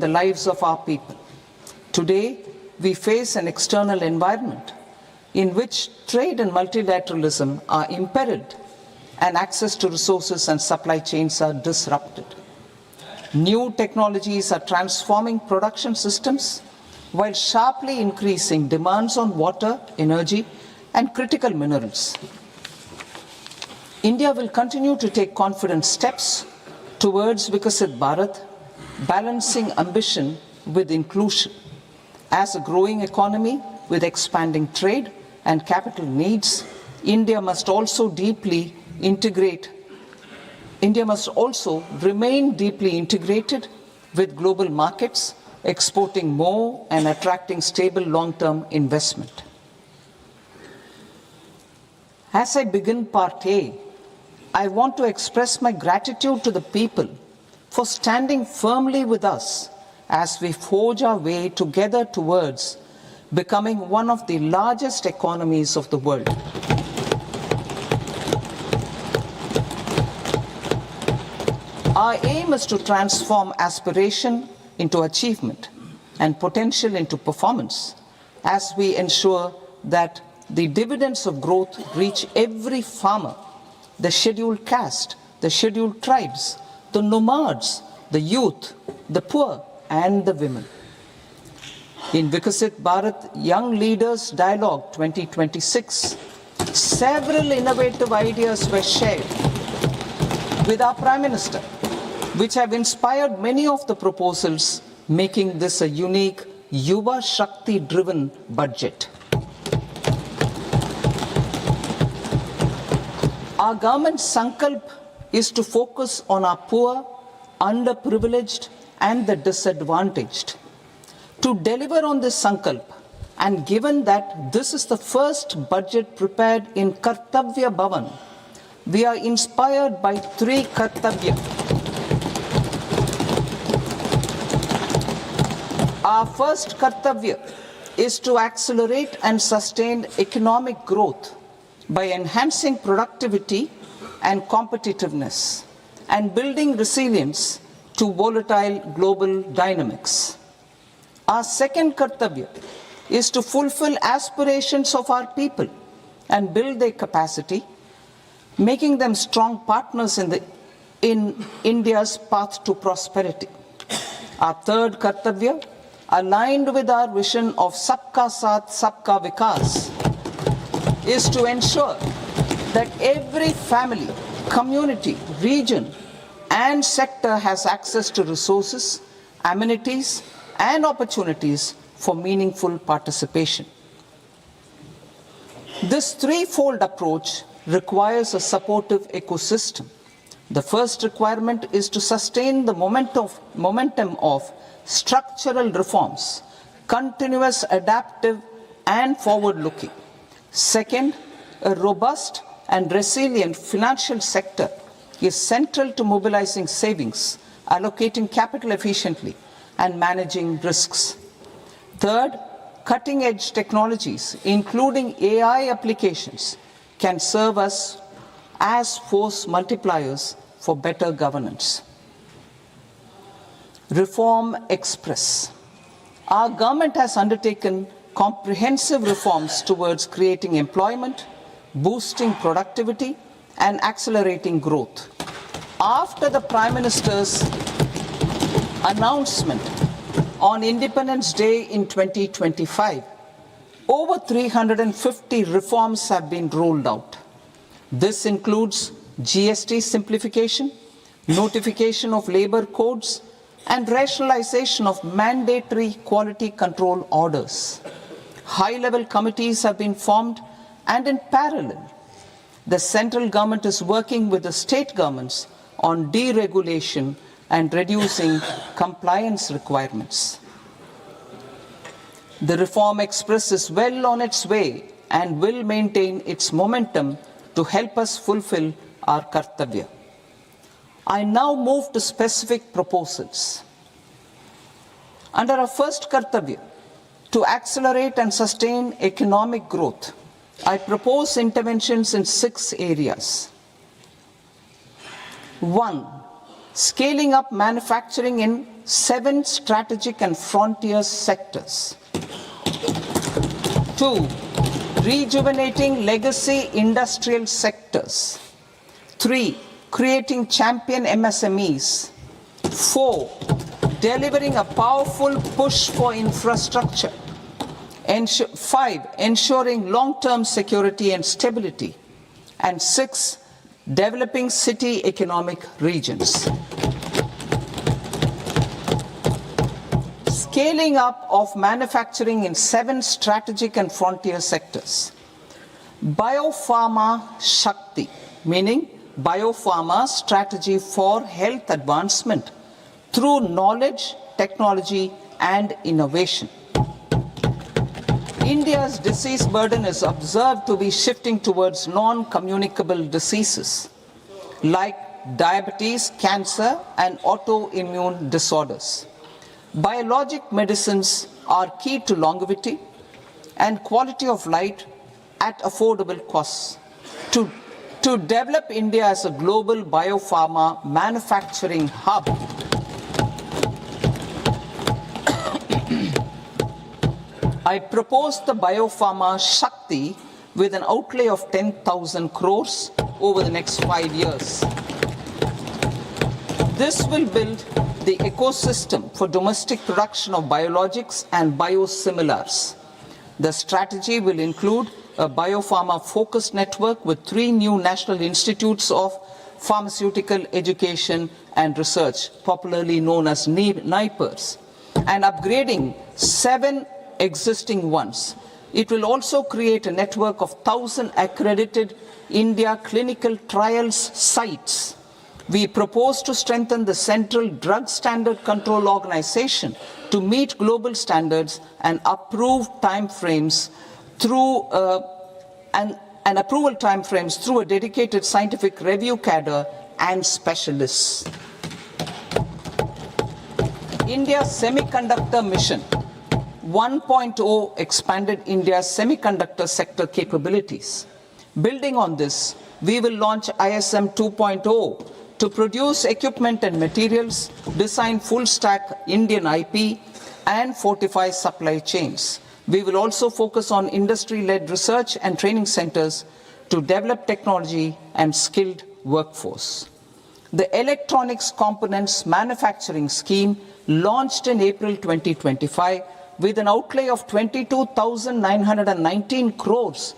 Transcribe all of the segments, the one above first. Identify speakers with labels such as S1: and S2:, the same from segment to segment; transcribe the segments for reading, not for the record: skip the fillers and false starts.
S1: the lives of our people. Today, we face an external environment in which trade and multilateralism are imperiled and access to resources and supply chains are disrupted. New technologies are transforming production systems while sharply increasing demands on water, energy, and critical minerals. India will continue to take confident steps towards Vikasit Bharat, balancing ambition with inclusion. As a growing economy with expanding trade and capital needs, India must also remain deeply integrated with global markets, exporting more and attracting stable long-term investment. As I begin part A, I want to express my gratitude to the people for standing firmly with us as we forge our way together towards becoming one of the largest economies of the world. Our aim is to transform aspiration into achievement and potential into performance as we ensure that the dividends of growth reach every farmer, the scheduled caste, the scheduled tribes, the nomads, the youth, the poor, and the women. In Vikasit Bharat Young Leaders Dialogue 2026, several innovative ideas were shared with our Prime Minister, which have inspired many of the proposals, making this a unique Yuva Shakti-driven budget. Our government's sankalp is to focus on our poor, underprivileged, and the disadvantaged. To deliver on this sankalp, and given that this is the first budget prepared in Kartavya Bhavan, we are inspired by three Kartavya. Our first Kartavya is to accelerate and sustain economic growth by enhancing productivity and competitiveness and building resilience to volatile global dynamics. Our second Kartavya is to fulfill aspirations of our people and build their capacity, making them strong partners in India's path to prosperity. Our third Kartavya, aligned with our vision of Sabka Saath, Sabka Vikas, is to ensure that every family, community, region, and sector has access to resources, amenities, and opportunities for meaningful participation. This threefold approach requires a supportive ecosystem. The first requirement is to sustain the momentum of structural reforms, continuous, adaptive, and forward-looking. Second, a robust and resilient financial sector is central to mobilizing savings, allocating capital efficiently, and managing risks. Third, cutting-edge technologies, including AI applications, can serve us as force multipliers for better governance. Reform Express. Our government has undertaken comprehensive reforms towards creating employment, boosting productivity, and accelerating growth. After the Prime Minister's announcement on Independence Day in 2025, over 350 reforms have been rolled out. This includes GST simplification, notification of labor codes, and rationalization of mandatory quality control orders. High-level committees have been formed, and in parallel, the central government is working with the state governments on deregulation and reducing compliance requirements. The Reform Express is well on its way and will maintain its momentum to help us fulfill our Kartavya. I now move to specific proposals. Under our first Kartavya, to accelerate and sustain economic growth, I propose interventions in 6 areas. 1. Scaling up manufacturing in 7 strategic and frontier sectors. 2. Rejuvenating legacy industrial sectors. 3. Creating champion MSMEs. 4. Delivering a powerful push for infrastructure. 5. Ensuring long-term security and stability. And 6. Developing city economic regions. Scaling up of manufacturing in 7 strategic and frontier sectors. Bio-pharma Shakti, meaning Bio-pharma strategy for health advancement through knowledge, technology and innovation. India's disease burden is observed to be shifting towards non-communicable diseases like diabetes, cancer and autoimmune disorders. Biologic medicines are key to longevity and quality of life at affordable costs. To develop India as a global biopharma manufacturing hub, I propose the Bio-pharma Shakti with an outlay of 10,000 crores over the next 5 years. This will build the ecosystem for domestic production of biologics and biosimilars. The strategy will include a biopharma focused network with 3 new national institutes of pharmaceutical education and research, popularly known as NIPERs, and upgrading 7 existing ones. It will also create a network of 1,000 accredited India clinical trials sites. We propose to strengthen the Central Drug Standard Control Organization to meet global standards and approve timeframes through and approval timeframes through a dedicated scientific review cadre and specialists. India's semiconductor mission 1.0 expanded India's semiconductor sector capabilities. Building on this, we will launch ISM 2.0 to produce equipment and materials, design full-stack Indian IP, and fortify supply chains. We will also focus on industry-led research and training centers to develop technology and skilled workforce. The Electronics Components Manufacturing Scheme, launched in April 2025 with an outlay of 22,919 crores,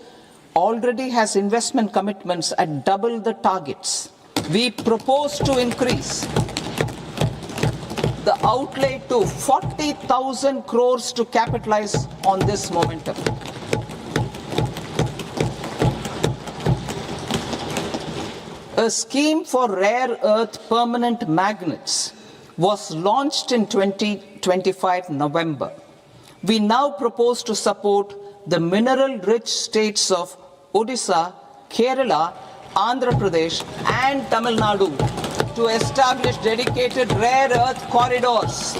S1: already has investment commitments at double the targets. We propose to increase the outlay to 40,000 crores to capitalize on this momentum. A scheme for rare earth permanent magnets was launched in 2025 November. We now propose to support the mineral-rich states of Odisha, Kerala, Andhra Pradesh and Tamil Nadu to establish dedicated rare earth corridors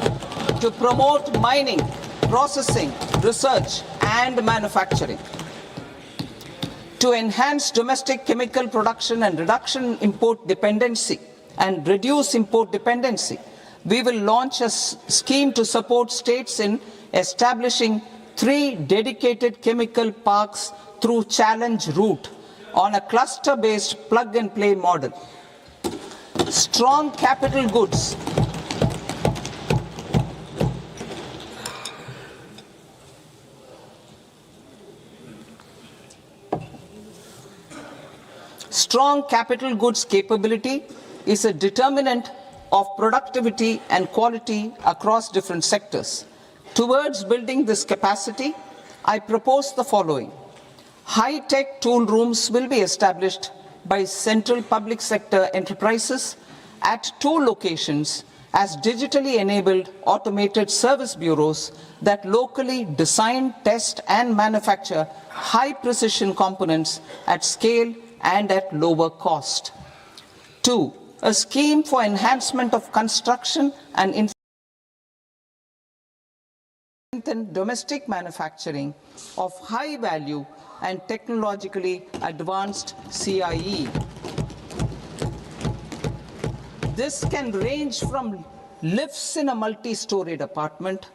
S1: to promote mining, processing, research and manufacturing. To enhance domestic chemical production and reduction import dependency and reduce import dependency, we will launch a scheme to support states in establishing 3 dedicated chemical parks through challenge route on a cluster-based plug-and-play model. Strong capital goods. Strong capital goods capability is a determinant of productivity and quality across different sectors. Towards building this capacity, I propose the following. High-tech tool rooms will be established by central public sector enterprises at 2 locations as digitally enabled automated service bureaus that locally design, test and manufacture high-precision components at scale and at lower cost. 2. A scheme for enhancement of construction and domestic manufacturing of high value and technologically advanced CIE. This can range from lifts in a multi-storied apartment,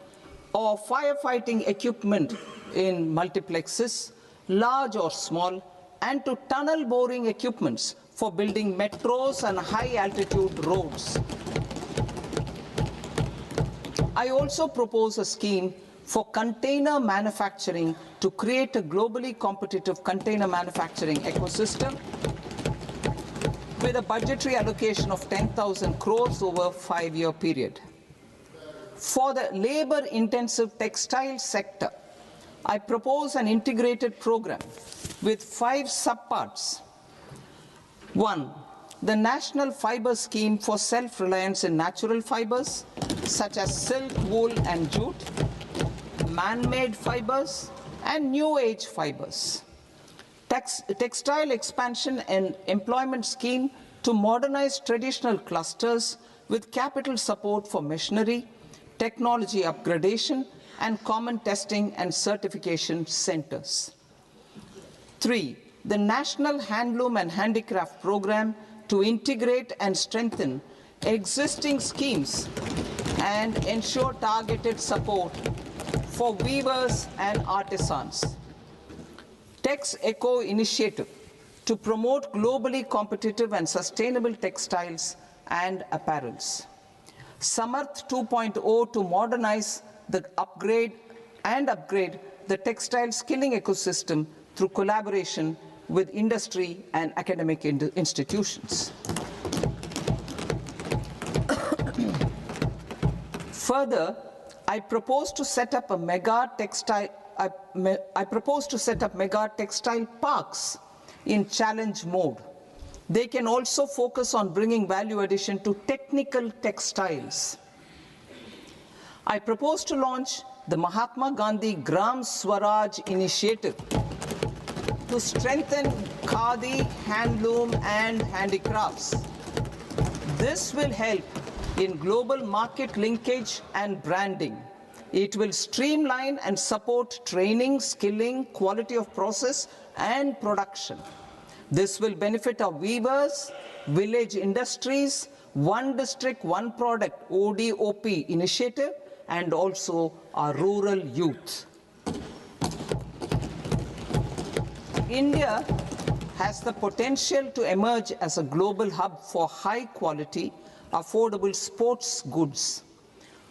S1: or firefighting equipment in multiplexes, large or small, and to tunnel boring equipments for building metros and high-altitude roads. I also propose a scheme for container manufacturing to create a globally competitive container manufacturing ecosystem with a budgetary allocation of 10,000 crores over a 5-year period. For the labor-intensive textile sector, I propose an integrated program with 5 subparts. 1. The National Fiber Scheme for Self-Reliance in Natural Fibers, such as silk, wool, and jute, man-made fibers, and new-age fibers. Textile expansion and employment scheme to modernize traditional clusters with capital support for machinery, technology upgradation, and common testing and certification centers. 3. The National Handloom and Handicraft Program to integrate and strengthen existing schemes and ensure targeted support for weavers and artisans. Tex Eco Initiative to promote globally competitive and sustainable textiles and apparels. Samarth 2.0 to modernize the upgrade the textile skilling ecosystem through collaboration with industry and academic institutions. Further, I propose to set up mega textile parks in challenge mode. They can also focus on bringing value addition to technical textiles. I propose to launch the Mahatma Gandhi Gram Swaraj initiative to strengthen khadi, handloom, and handicrafts. This will help in global market linkage and branding. It will streamline and support training, skilling, quality of process, and production. This will benefit our weavers, village industries, one district, one product, ODOP initiative, and also our rural youth. India has the potential to emerge as a global hub for high quality, affordable sports goods.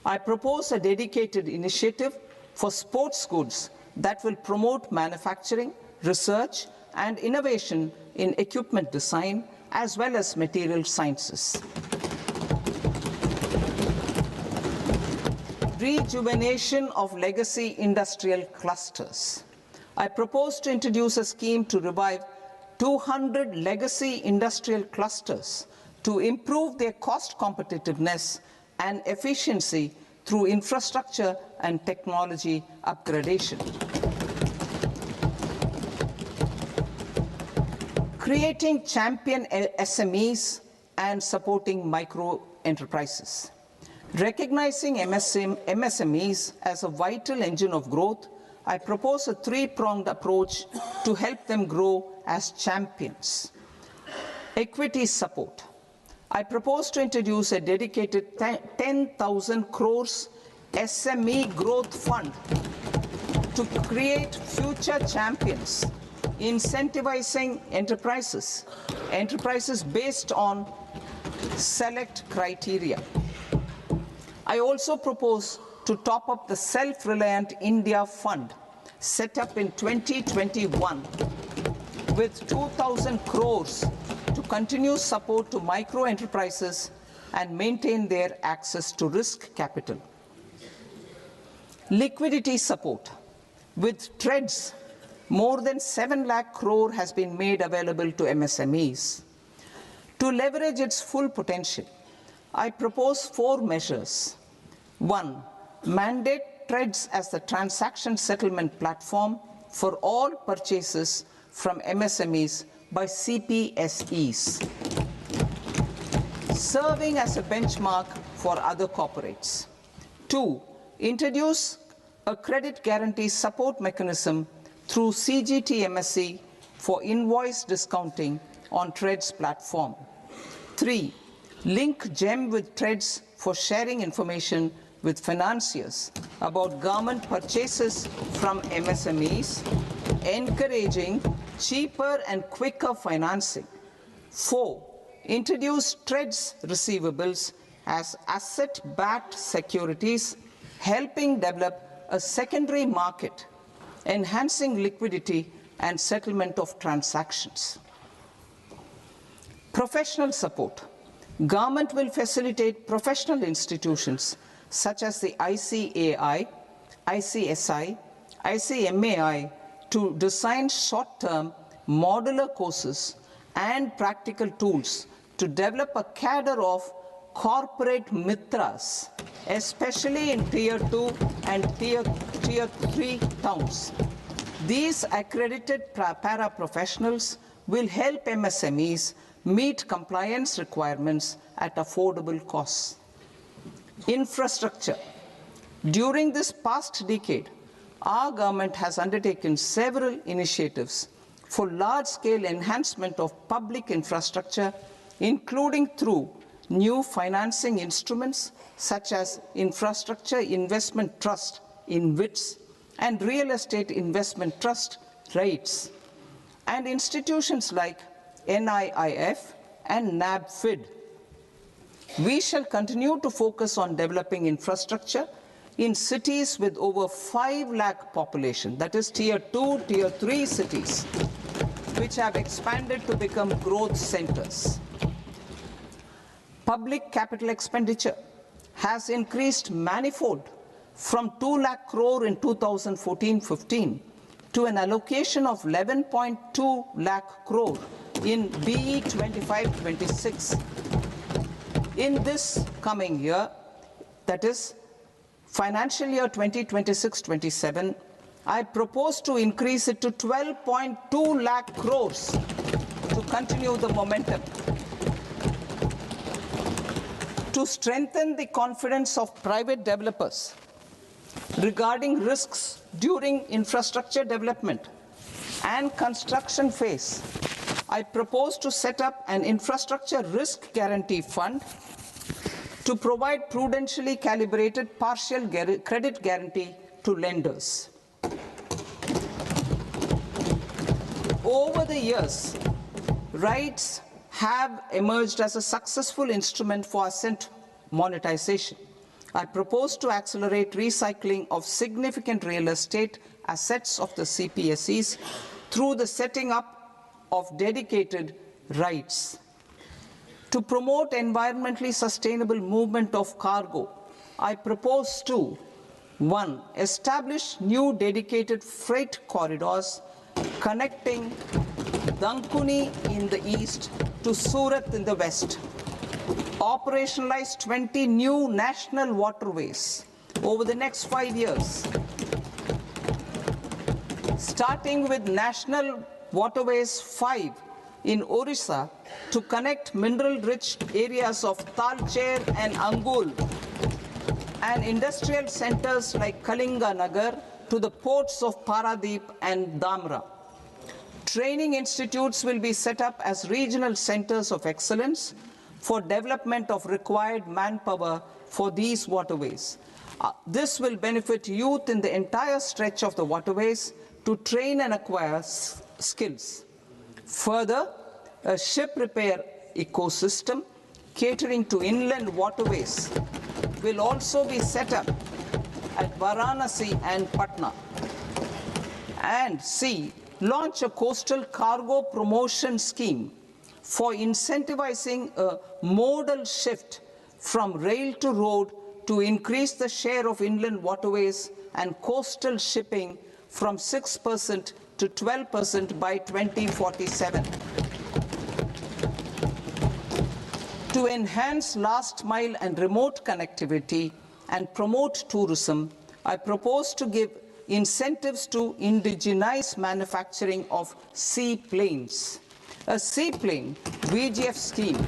S1: I propose a dedicated initiative for sports goods that will promote manufacturing, research, and innovation in equipment design as well as material sciences. Rejuvenation of legacy industrial clusters. I propose to introduce a scheme to revive 200 legacy industrial clusters to improve their cost competitiveness and efficiency through infrastructure and technology upgradation. Creating champion SMEs and supporting micro enterprises. Recognizing MSMEs as a vital engine of growth, I propose a 3-pronged approach to help them grow as champions. Equity support. I propose to introduce a dedicated 10,000 crores SME growth fund to create future champions, incentivizing enterprises based on select criteria. I also propose to top up the Self-Reliant India Fund set up in 2021 with 2,000 crores to continue support to micro enterprises and maintain their access to risk capital. Liquidity support. With TREADS, more than 7 lakh crore has been made available to MSMEs. To leverage its full potential, I propose 4 measures. 1. Mandate TREADS as the transaction settlement platform for all purchases from MSMEs by CPSEs, serving as a benchmark for other corporates. 2. Introduce a credit guarantee support mechanism through CGT-MSE for invoice discounting on TREADS platform. 3. Link GEM with TREADS for sharing information with financiers about government purchases from MSMEs, encouraging cheaper and quicker financing. 4. Introduce trades receivables as asset-backed securities, helping develop a secondary market, enhancing liquidity and settlement of transactions. Professional support. Government will facilitate professional institutions such as the ICAI, ICSI, ICMAI to design short-term modular courses and practical tools to develop a cadre of corporate mitras, especially in Tier 2 and Tier 3 towns. These accredited para-professionals will help MSMEs meet compliance requirements at affordable costs. Infrastructure. During this past decade, our government has undertaken several initiatives for large-scale enhancement of public infrastructure, including through new financing instruments such as Infrastructure Investment Trust in WITS and Real Estate Investment Trust REITs, and institutions like NIIF and NABFID. We shall continue to focus on developing infrastructure in cities with over 5 lakh population, that is Tier 2, Tier 3 cities, which have expanded to become growth centers. Public capital expenditure has increased manifold from 2 lakh crore in 2014-15 to an allocation of 11.2 lakh crore in BE 25-26. In this coming year, that is financial year 2026-27, I propose to increase it to 12.2 lakh crores to continue the momentum. To strengthen the confidence of private developers regarding risks during infrastructure development and construction phase, I propose to set up an infrastructure risk guarantee fund to provide prudentially calibrated partial credit guarantee to lenders. Over the years, REITs have emerged as a successful instrument for asset monetization. I propose to accelerate recycling of significant real estate assets of the CPSEs through the setting up of dedicated REITs. To promote environmentally sustainable movement of cargo, I propose to 1. Establish new dedicated freight corridors connecting Dankuni in the east to Surat in the west. Operationalize 20 new national waterways over the next 5 years, starting with National Waterways 5 in Orissa to connect mineral-rich areas of Talcher and Angul and industrial centers like Kalinga Nagar to the ports of Paradeep and Dhamra. Training institutes will be set up as regional centers of excellence for development of required manpower for these waterways. This will benefit youth in the entire stretch of the waterways to train and acquire skills. Further, a ship repair ecosystem catering to inland waterways will also be set up at Varanasi and Patna. And C, launch a coastal cargo promotion scheme for incentivizing a modal shift from rail to road to increase the share of inland waterways and coastal shipping from 6% to 12% by 2047. To enhance last mile and remote connectivity and promote tourism, I propose to give incentives to indigenize manufacturing of seaplanes. A seaplane VGF scheme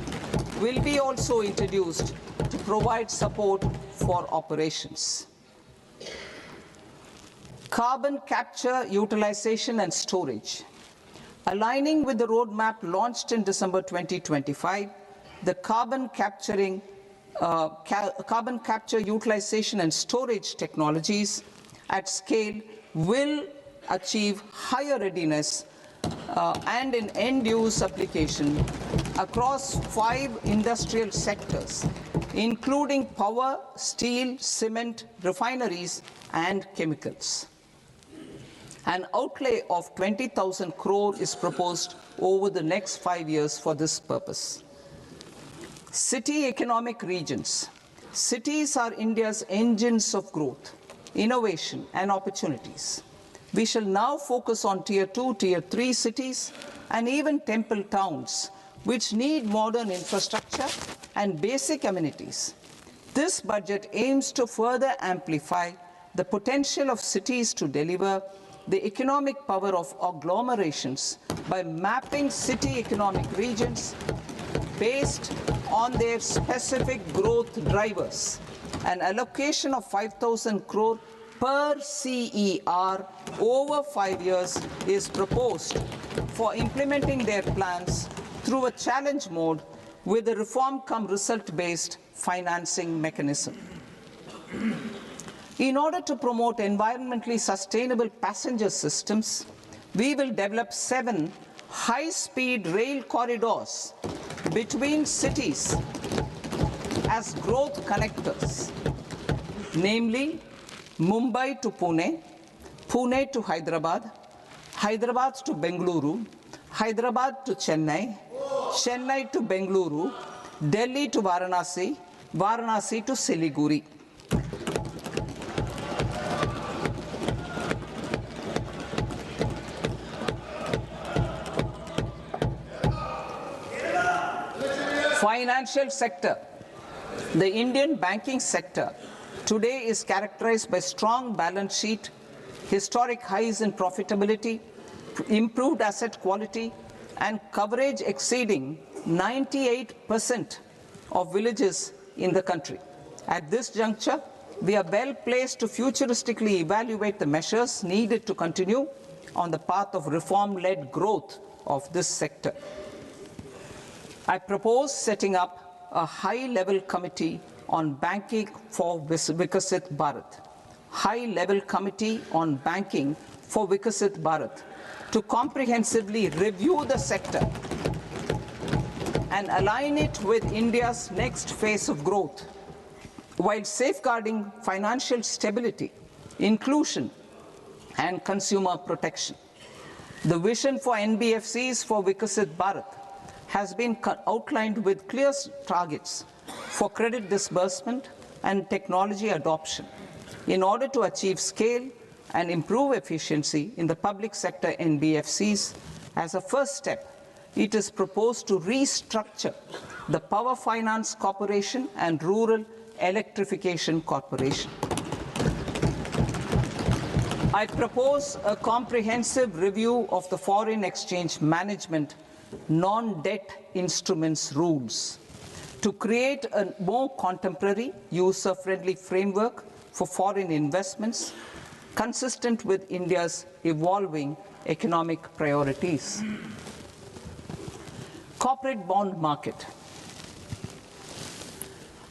S1: will be also introduced to provide support for operations. Carbon capture, utilization and storage. Aligning with the roadmap launched in December 2025, the carbon capturing carbon capture, utilization and storage technologies at scale will achieve higher readiness and in end-use application across 5 industrial sectors, including power, steel, cement, refineries and chemicals. An outlay of 20,000 crore is proposed over the next 5 years for this purpose. City economic regions. Cities are India's engines of growth, innovation and opportunities. We shall now focus on Tier 2, Tier 3 cities and even temple towns which need modern infrastructure and basic amenities. This budget aims to further amplify the potential of cities to deliver the economic power of agglomerations by mapping city economic regions based on their specific growth drivers. An allocation of 5,000 crore per CER over 5 years is proposed for implementing their plans through a challenge mode with a reform cum result based financing mechanism. In order to promote environmentally sustainable passenger systems, we will develop 7 high-speed rail corridors between cities as growth connectors, namely Mumbai to Pune, Pune to Hyderabad, Hyderabad to Bengaluru, Hyderabad to Chennai, Chennai to Bengaluru, Delhi to Varanasi, Varanasi to Siliguri. Financial sector. The Indian banking sector today is characterized by strong balance sheet, historic highs in profitability, improved asset quality, and coverage exceeding 98% of villages in the country. At this juncture, we are well placed to futuristically evaluate the measures needed to continue on the path of reform-led growth of this sector. I propose setting up a high-level committee on banking for Vikasit Bharat. High-level committee on banking for Vikasit Bharat to comprehensively review the sector and align it with India's next phase of growth while safeguarding financial stability, inclusion, and consumer protection. The vision for NBFCs for Vikasit Bharat has been outlined with clear targets for credit disbursement and technology adoption in order to achieve scale and improve efficiency in the public sector NBFCs. As a first step, it is proposed to restructure the Power Finance Corporation and Rural Electrification Corporation. I propose a comprehensive review of the foreign exchange management non-debt instruments rules to create a more contemporary, user-friendly framework for foreign investments consistent with India's evolving economic priorities. Corporate bond market.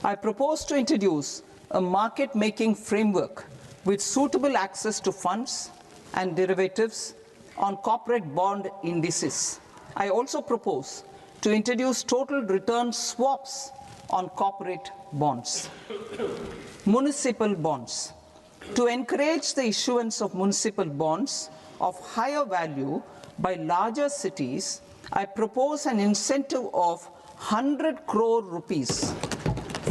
S1: I propose to introduce a market-making framework with suitable access to funds and derivatives on corporate bond indices. I also propose to introduce total return swaps on corporate bonds. Municipal bonds. To encourage the issuance of municipal bonds of higher value by larger cities, I propose an incentive of 100 crore rupees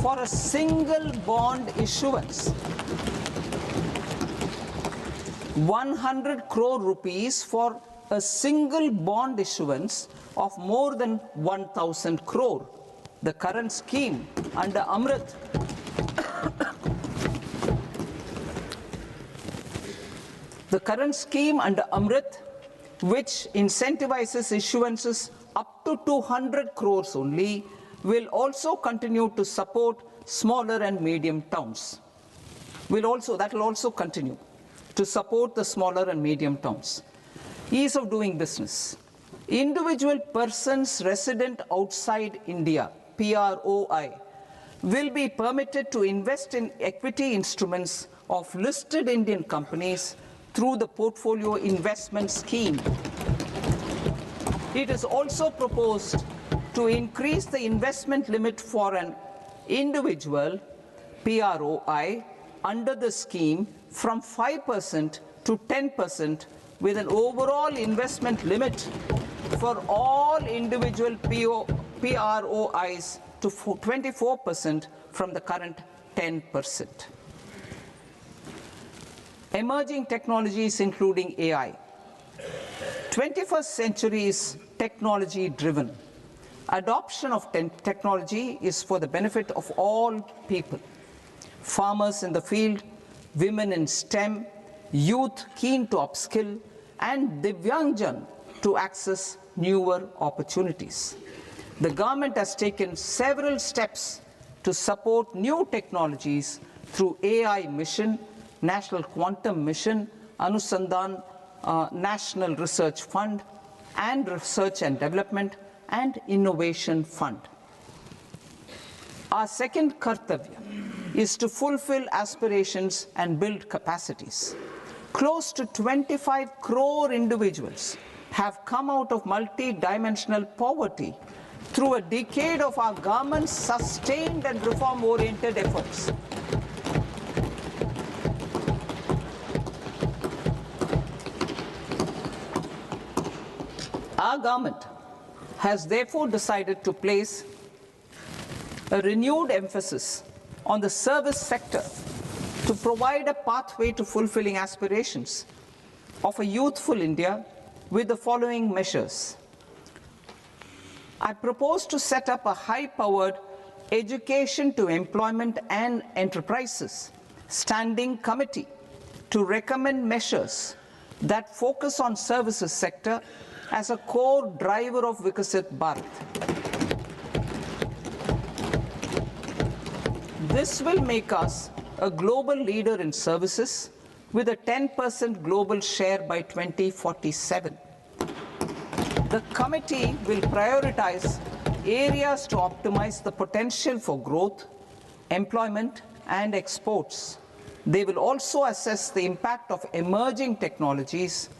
S1: for a single bond issuance. 100 crore rupees for a single bond issuance of more than 1,000 crore. The current scheme under Amrit which incentivizes issuances up to 200 crores only, will also continue to support smaller and medium towns. That will also continue to support the smaller and medium towns. Ease of doing business. Individual persons resident outside India, PROI, will be permitted to invest in equity instruments of listed Indian companies through the Portfolio Investment Scheme. It is also proposed to increase the investment limit for an individual PROI under the scheme from 5% to 10%, with an overall investment limit for all individual PROIs to 24% from the current 10%. Emerging technologies including AI. 21st century is technology-driven. Adoption of technology is for the benefit of all people. Farmers in the field, women in STEM, youth keen to upskill, and Divyangjan to access newer opportunities. The government has taken several steps to support new technologies through AI Mission, National Quantum Mission, Anusandhan National Research Fund, and Research and Development and Innovation Fund. Our second kartavya is to fulfill aspirations and build capacities. Close to 25 crore individuals have come out of multi-dimensional poverty through a decade of our government's sustained and reform-oriented efforts. Our government has therefore decided to place a renewed emphasis on the service sector to provide a pathway to fulfilling aspirations of a youthful India with the following measures. I propose to set up a high-powered education to employment and enterprises standing committee to recommend measures that focus on services sector as a core driver of Vikasit Bharat. This will make us a global leader in services with a 10% global share by 2047. The committee will prioritize areas to optimize the potential for growth, employment, and exports. They will also assess the impact of emerging technologies,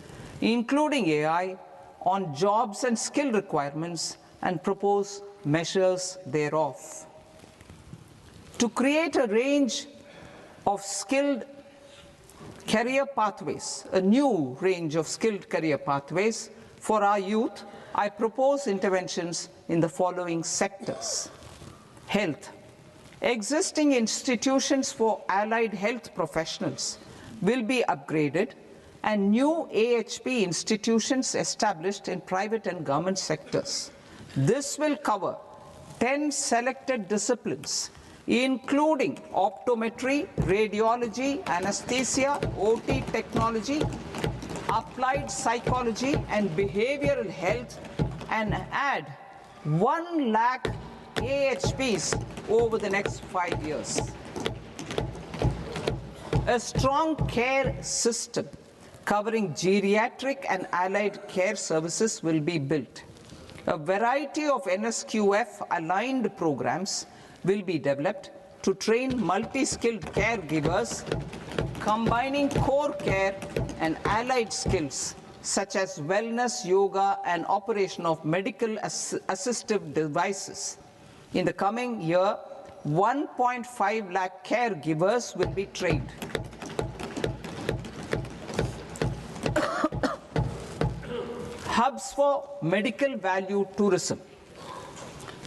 S1: including AI, on jobs and skill requirements and propose measures thereof. To create a range of skilled career pathways, a new range of skilled career pathways for our youth, I propose interventions in the following sectors. Health. Existing institutions for allied health professionals will be upgraded and new AHP institutions established in private and government sectors. This will cover 10 selected disciplines, including optometry, radiology, anesthesia, OT technology, applied psychology, and behavioral health, and add 1 lakh AHPs over the next 5 years. A strong care system covering geriatric and allied care services will be built. A variety of NSQF-aligned programs will be developed to train multi-skilled caregivers, combining core care and allied skills such as wellness, yoga, and operation of medical assistive devices. In the coming year, 1.5 lakh caregivers will be trained. Hubs for medical value tourism.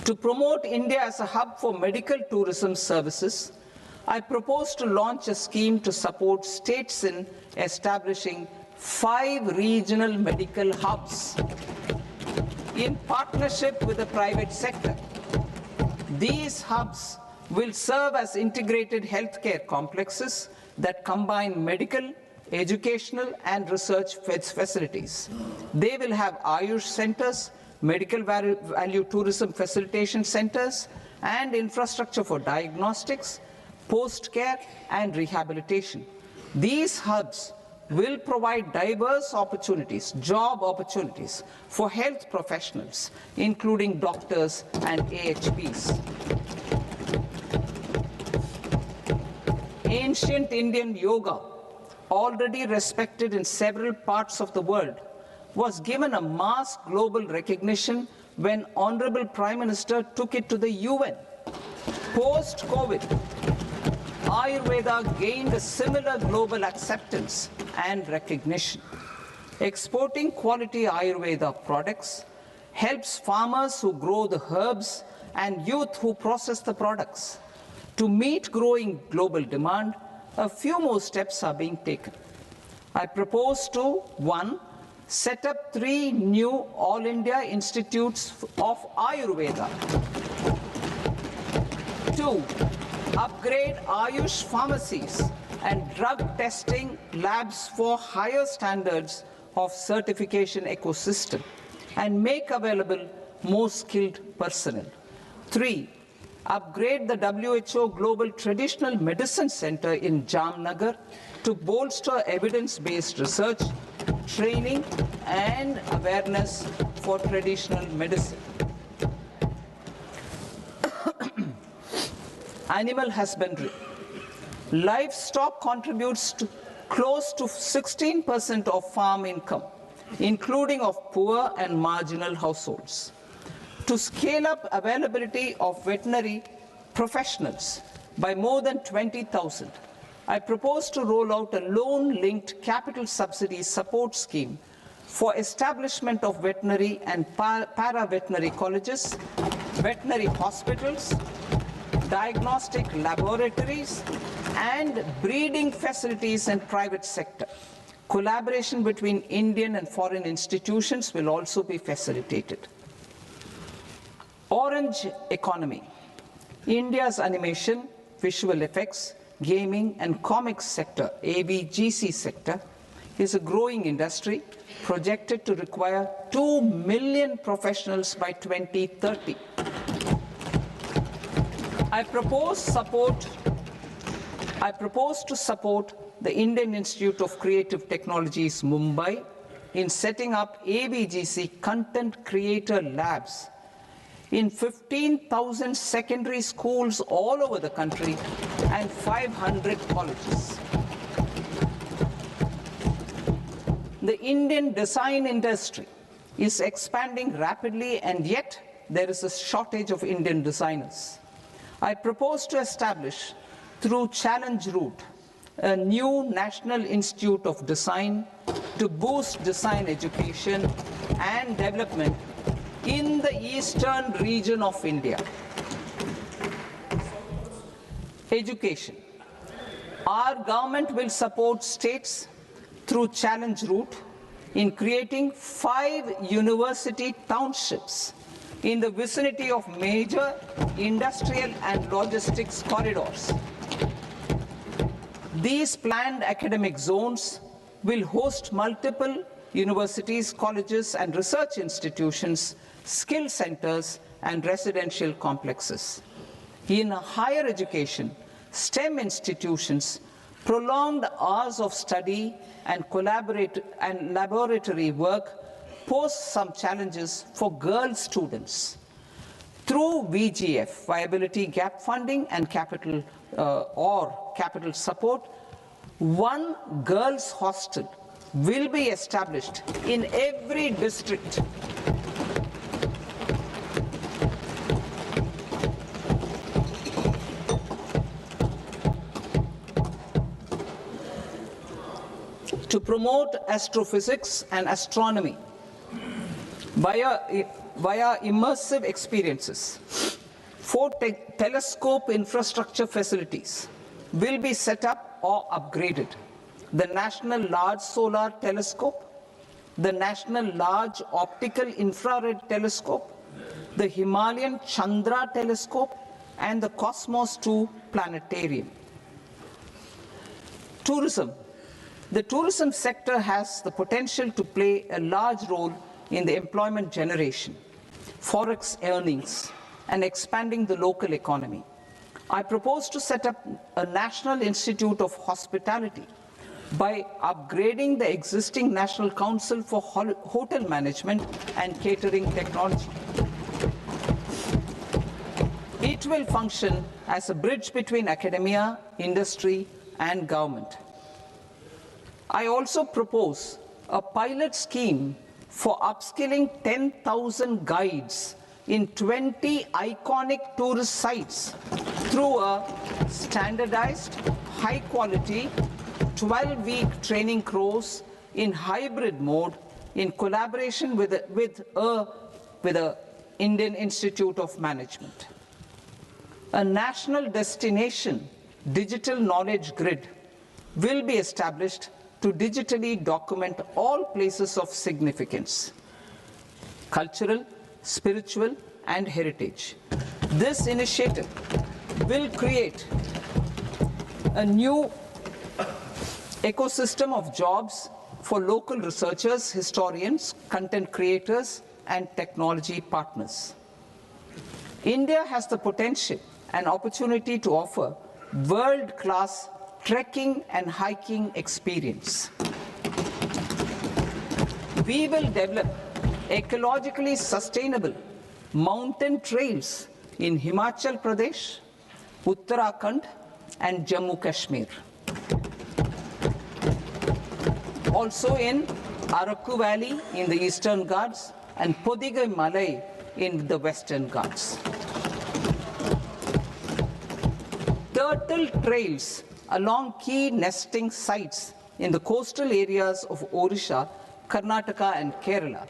S1: To promote India as a hub for medical tourism services, I propose to launch a scheme to support states in establishing 5 regional medical hubs in partnership with the private sector. These hubs will serve as integrated healthcare complexes that combine medical, educational, and research facilities. They will have Ayush centers, medical value tourism facilitation centers, and infrastructure for diagnostics, post-care, and rehabilitation. These hubs will provide diverse opportunities, job opportunities for health professionals, including doctors and AHPs. Ancient Indian yoga, already respected in several parts of the world, was given a mass global recognition when Honorable Prime Minister took it to the UN. Post-COVID, Ayurveda gained a similar global acceptance and recognition. Exporting quality Ayurveda products helps farmers who grow the herbs and youth who process the products. To meet growing global demand, a few more steps are being taken. I propose to 1. Set up 3 new All India Institutes of Ayurveda. 2. Upgrade Ayush pharmacies and drug testing labs for higher standards of certification ecosystem and make available more skilled personnel. 3. Upgrade the WHO Global Traditional Medicine Center in Jamnagar to bolster evidence-based research, training and awareness for traditional medicine. Animal husbandry. Livestock contributes to close to 16% of farm income, including of poor and marginal households. To scale up availability of veterinary professionals by more than 20,000, I propose to roll out a loan-linked capital subsidy support scheme for establishment of veterinary and para-veterinary colleges, veterinary hospitals, diagnostic laboratories, and breeding facilities in private sector. Collaboration between Indian and foreign institutions will also be facilitated. Orange economy. India's animation, visual effects, gaming and comics sector, AVGC sector, is a growing industry projected to require 2 million professionals by 2030. I propose to support the Indian Institute of Creative Technologies, Mumbai, in setting up AVGC content creator labs in 15,000 secondary schools all over the country and 500 colleges. The Indian design industry is expanding rapidly, and yet there is a shortage of Indian designers. I propose to establish, through challenge route, a new National Institute of Design to boost design education and development in the eastern region of India. Education. Our government will support states through challenge route in creating 5 university townships in the vicinity of major industrial and logistics corridors. These planned academic zones will host multiple universities, colleges and research institutions, skill centers and residential complexes. In higher education, STEM institutions, prolonged hours of study and laboratory work pose some challenges for girl students. Through VGF, viability gap funding and capital support, 1 girls' hostel will be established in every district. To promote astrophysics and astronomy via immersive experiences, 4 telescope infrastructure facilities will be set up or upgraded. The National Large Solar Telescope, the National Large Optical Infrared Telescope, the Himalayan Chandra Telescope, and the Cosmos 2 Planetarium. Tourism. The tourism sector has the potential to play a large role in the employment generation, forex earnings, and expanding the local economy. I propose to set up a National Institute of Hospitality by upgrading the existing National Council for Hotel Management and Catering Technology. It will function as a bridge between academia, industry, and government. I also propose a pilot scheme for upskilling 10,000 guides in 20 iconic tourist sites through a standardized, high-quality, 12-week training course in hybrid mode in collaboration with the Indian Institute of Management. A national destination digital knowledge grid will be established to digitally document all places of significance, cultural, spiritual, and heritage. This initiative will create a new ecosystem of jobs for local researchers, historians, content creators, and technology partners. India has the potential and opportunity to offer world-class trekking and hiking experience. We will develop ecologically sustainable mountain trails in Himachal Pradesh, Uttarakhand, and Jammu Kashmir. Also in Araku Valley in the Eastern Ghats and Podigai Malai in the Western Ghats. Turtle trails along key nesting sites in the coastal areas of Odisha, Karnataka, and Kerala.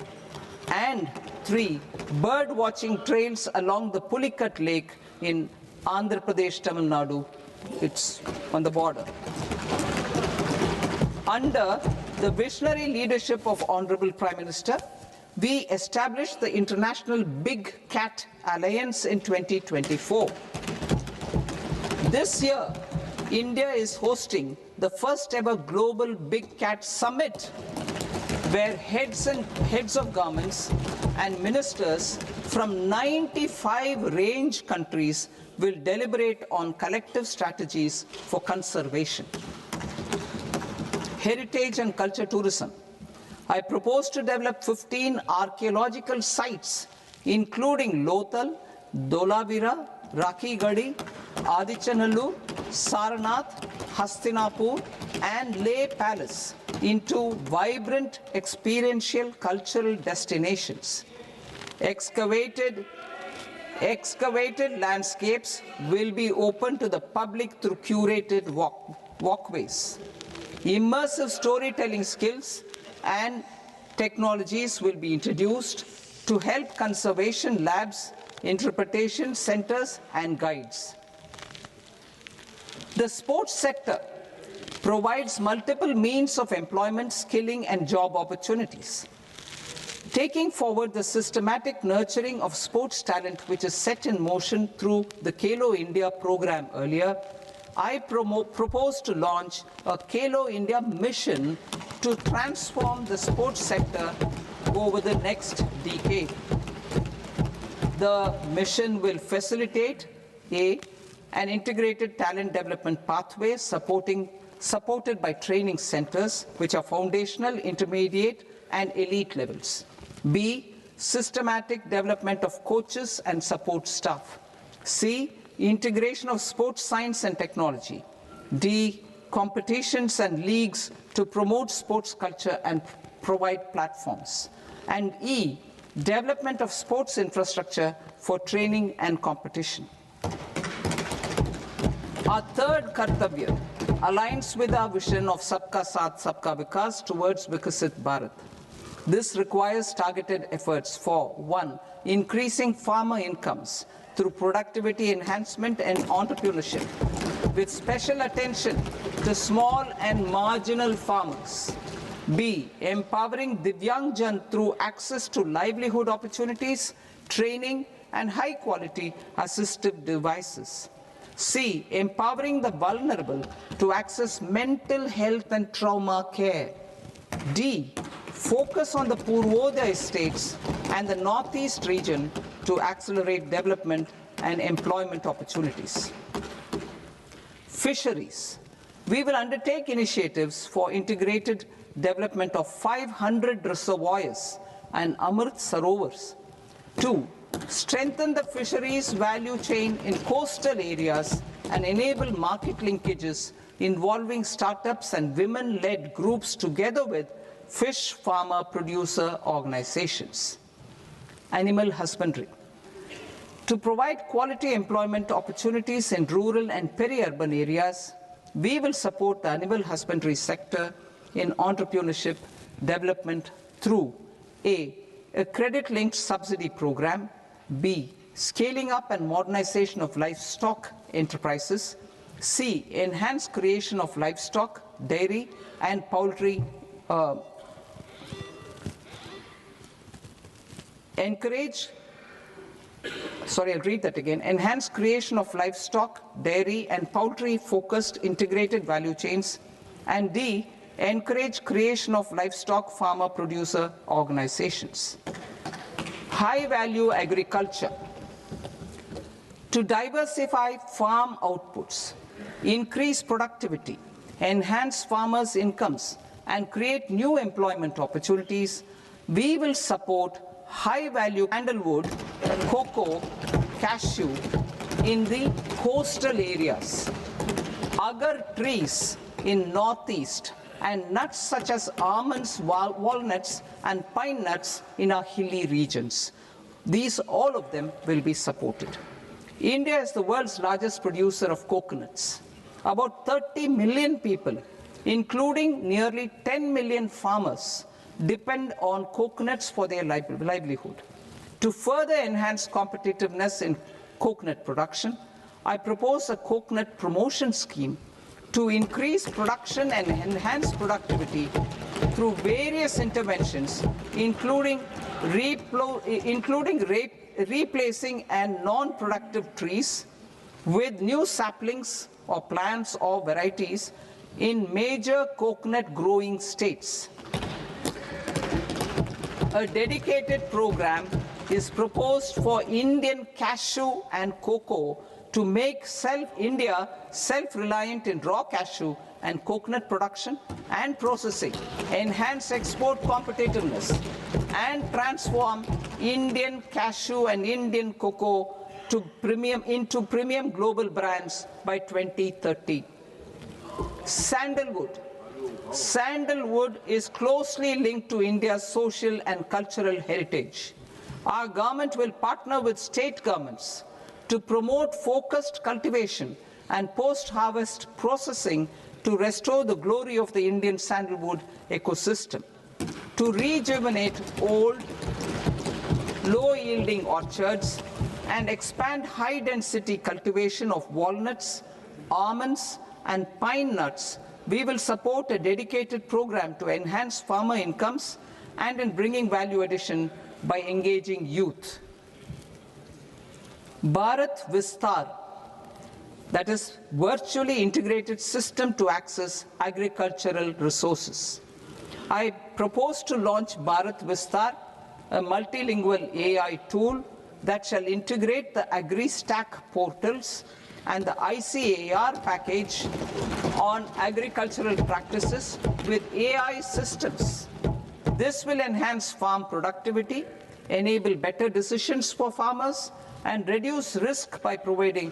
S1: And 3, bird watching trails along the Pulikat Lake in Andhra Pradesh, Tamil Nadu. It's on the border. Under the visionary leadership of Honorable Prime Minister, we established the International Big Cat Alliance in 2024. This year, India is hosting the first ever Global Big Cat Summit, where heads of governments and ministers from 95 range countries will deliberate on collective strategies for conservation. Heritage and culture tourism. I propose to develop 15 archaeological sites, including Lothal, Dolavira, Rakhi-Gadi, Adichanallur, Saranath, Hastinapur, and Leh Palace into vibrant experiential cultural destinations. Excavated landscapes will be open to the public through curated walkways. Immersive storytelling skills and technologies will be introduced to help conservation labs, interpretation centers, and guides. The sports sector provides multiple means of employment, skilling, and job opportunities. Taking forward the systematic nurturing of sports talent which is set in motion through the Khelo India program earlier, I propose to launch a Khelo India mission to transform the sports sector over the next decade. The mission will facilitate an integrated talent development pathway supported by training centers which are foundational, intermediate, and elite levels. B, systematic development of coaches and support staff. C, integration of sports science and technology. D, competitions and leagues to promote sports culture and provide platforms. And E, development of sports infrastructure for training and competition. Our third Kartavya aligns with our vision of Sabka Saath, Sabka Vikas towards Vikasit Bharat. This requires targeted efforts for 1, increasing farmer incomes through productivity enhancement and entrepreneurship, with special attention to small and marginal farmers. B, empowering Divyangjan through access to livelihood opportunities, training, and high-quality assistive devices. C, empowering the vulnerable to access mental health and trauma care. D, focus on the Purvodaya states and the Northeast region to accelerate development and employment opportunities. Fisheries. We will undertake initiatives for integrated development of 500 reservoirs and Amrit Sarovars. 2, strengthen the fisheries value chain in coastal areas and enable market linkages involving startups and women-led groups together with fish farmer producer organizations. Animal husbandry. To provide quality employment opportunities in rural and peri-urban areas, we will support the animal husbandry sector in entrepreneurship development through A credit-linked subsidy program, B, scaling up and modernization of livestock enterprises, C, enhanced creation of livestock, dairy and poultry, enhanced creation of livestock, dairy and poultry focused integrated value chains, and D, encourage creation of livestock farmer producer organizations. High value agriculture. To diversify farm outputs, increase productivity, enhance farmers' incomes, and create new employment opportunities, we will support high value sandalwood, cocoa, cashew in the coastal areas, agar trees in northeast, and nuts such as almonds, walnuts, and pine nuts in our hilly regions. These, all of them, will be supported. India is the world's largest producer of coconuts. About 30 million people, including nearly 10 million farmers, depend on coconuts for their livelihood. To further enhance competitiveness in coconut production, I propose a coconut promotion scheme to increase production and enhance productivity through various interventions, including replacing and non-productive trees with new saplings or plants or varieties in major coconut growing states. A dedicated program is proposed for Indian cashew and cocoa to make India self-reliant in raw cashew and coconut production and processing, enhance export competitiveness, and transform Indian cashew and Indian cocoa into premium global brands by 2030. Sandalwood. Sandalwood is closely linked to India's social and cultural heritage. Our government will partner with state governments to promote focused cultivation and post-harvest processing to restore the glory of the Indian sandalwood ecosystem, to rejuvenate old, low-yielding orchards, and expand high-density cultivation of walnuts, almonds, and pine nuts. We will support a dedicated program to enhance farmer incomes and in bringing value addition by engaging youth. Bharat Vistar, that is virtually integrated system to access agricultural resources. I propose to launch Bharat Vistar, a multilingual AI tool that shall integrate the AgriStack portals and the ICAR package on agricultural practices with AI systems. This will enhance farm productivity, enable better decisions for farmers, and reduce risk by providing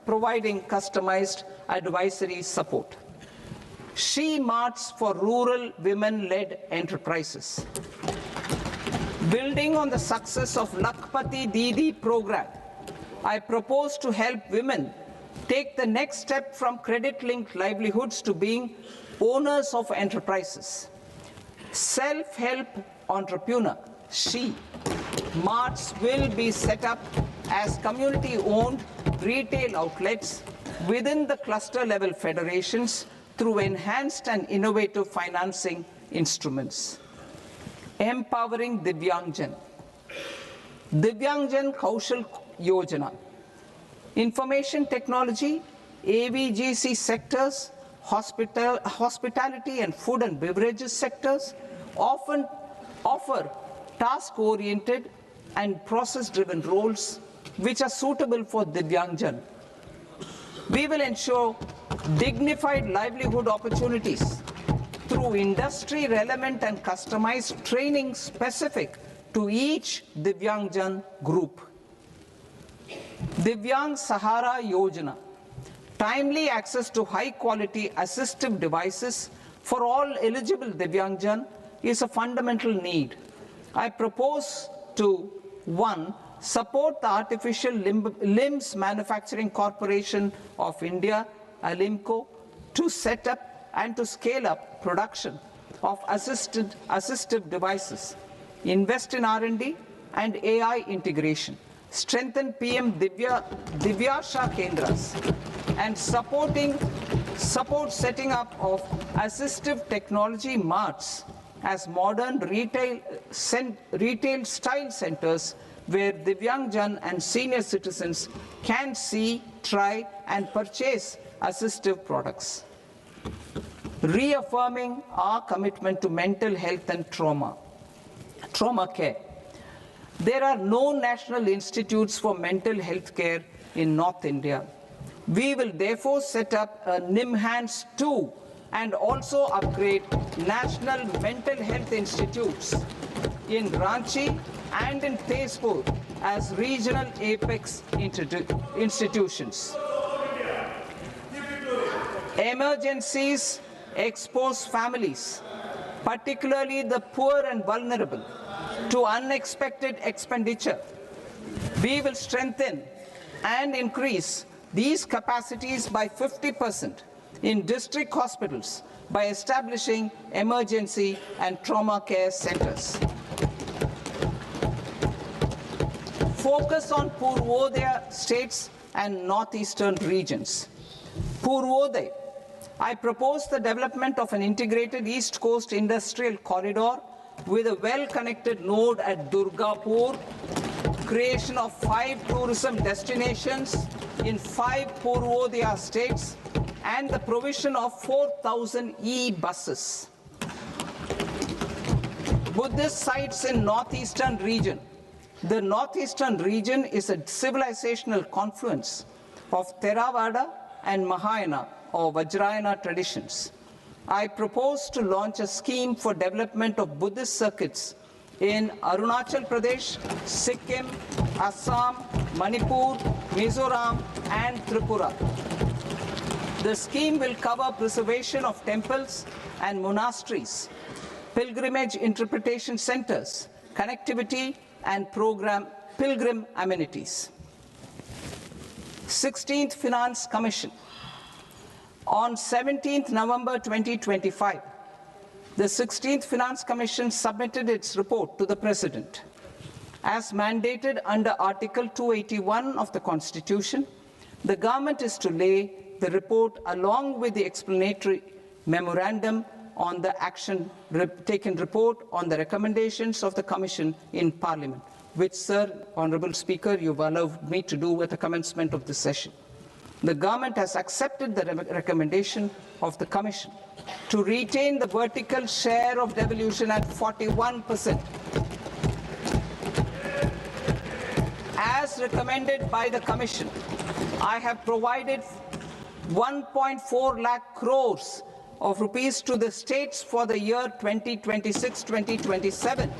S1: customized advisory support. She Marts for rural women-led enterprises. Building on the success of Lakpati Didi program, I propose to help women take the next step from credit-linked livelihoods to being owners of enterprises. Self-help entrepreneur, She Marts will be set up as community-owned retail outlets within the cluster-level federations through enhanced and innovative financing instruments. Empowering Divyangjan. Divyangjan Kaushal Yojana. Information technology, AVGC sectors, hospitality and food and beverages sectors often offer task-oriented and process-driven roles which are suitable for Divyangjan. We will ensure dignified livelihood opportunities through industry-relevant and customized training specific to each Divyangjan group. Divyang Sahara Yojana, timely access to high-quality assistive devices for all eligible Divyangjan is a fundamental need. I propose to 1. Support the Artificial Limbs Manufacturing Corporation of India, ALIMCO, to set up and to scale up production of assistive devices, invest in R&D and AI integration, strengthen PM Divyasha Kendras, and support setting up of assistive technology marts as modern retail style centers where Divyangjan and senior citizens can see, try and purchase assistive products. Reaffirming our commitment to mental health and trauma care. There are no national institutes for mental health care in North India. We will therefore set up a NIMHANS 2 and also upgrade national mental health institutes in Ranchi and in Tezpur as regional apex institutions. Emergencies expose families, particularly the poor and vulnerable, to unexpected expenditure. We will strengthen and increase these capacities by 50% in district hospitals by establishing emergency and trauma care centers. Focus on Purvodaya states and northeastern regions. Purvodaya, I propose the development of an integrated East Coast industrial corridor with a well-connected node at Durgapur, creation of 5 tourism destinations in 5 Purvodaya states, and the provision of 4,000 e-buses. Buddhist sites in northeastern region. The northeastern region is a civilizational confluence of Theravada and Mahayana or Vajrayana traditions. I propose to launch a scheme for development of Buddhist circuits in Arunachal Pradesh, Sikkim, Assam, Manipur, Mizoram, and Tripura. The scheme will cover preservation of temples and monasteries, pilgrimage interpretation centers, connectivity, and pilgrim amenities. 16th Finance Commission. On 17th November 2025, the 16th Finance Commission submitted its report to the President. As mandated under Article 281 of the Constitution, the government is to lay the report along with the explanatory memorandum on the action taken report on the recommendations of the Commission in Parliament, which, Sir, Honourable Speaker, you've allowed me to do at the commencement of this session. The government has accepted the recommendation of the Commission to retain the vertical share of devolution at 41%. As recommended by the Commission, I have provided 1.4 lakh crores of rupees to the states for the year 2026-2027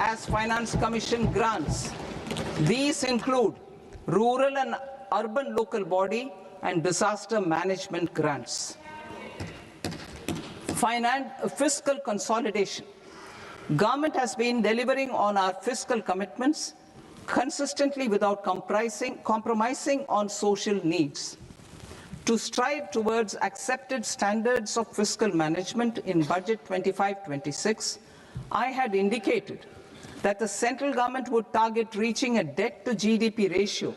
S1: as Finance Commission grants. These include rural and urban local body and disaster management grants. Fiscal consolidation. Government has been delivering on our fiscal commitments consistently without compromising on social needs. To strive towards accepted standards of fiscal management in Budget 25-26, I had indicated that the central government would target reaching a debt to GDP ratio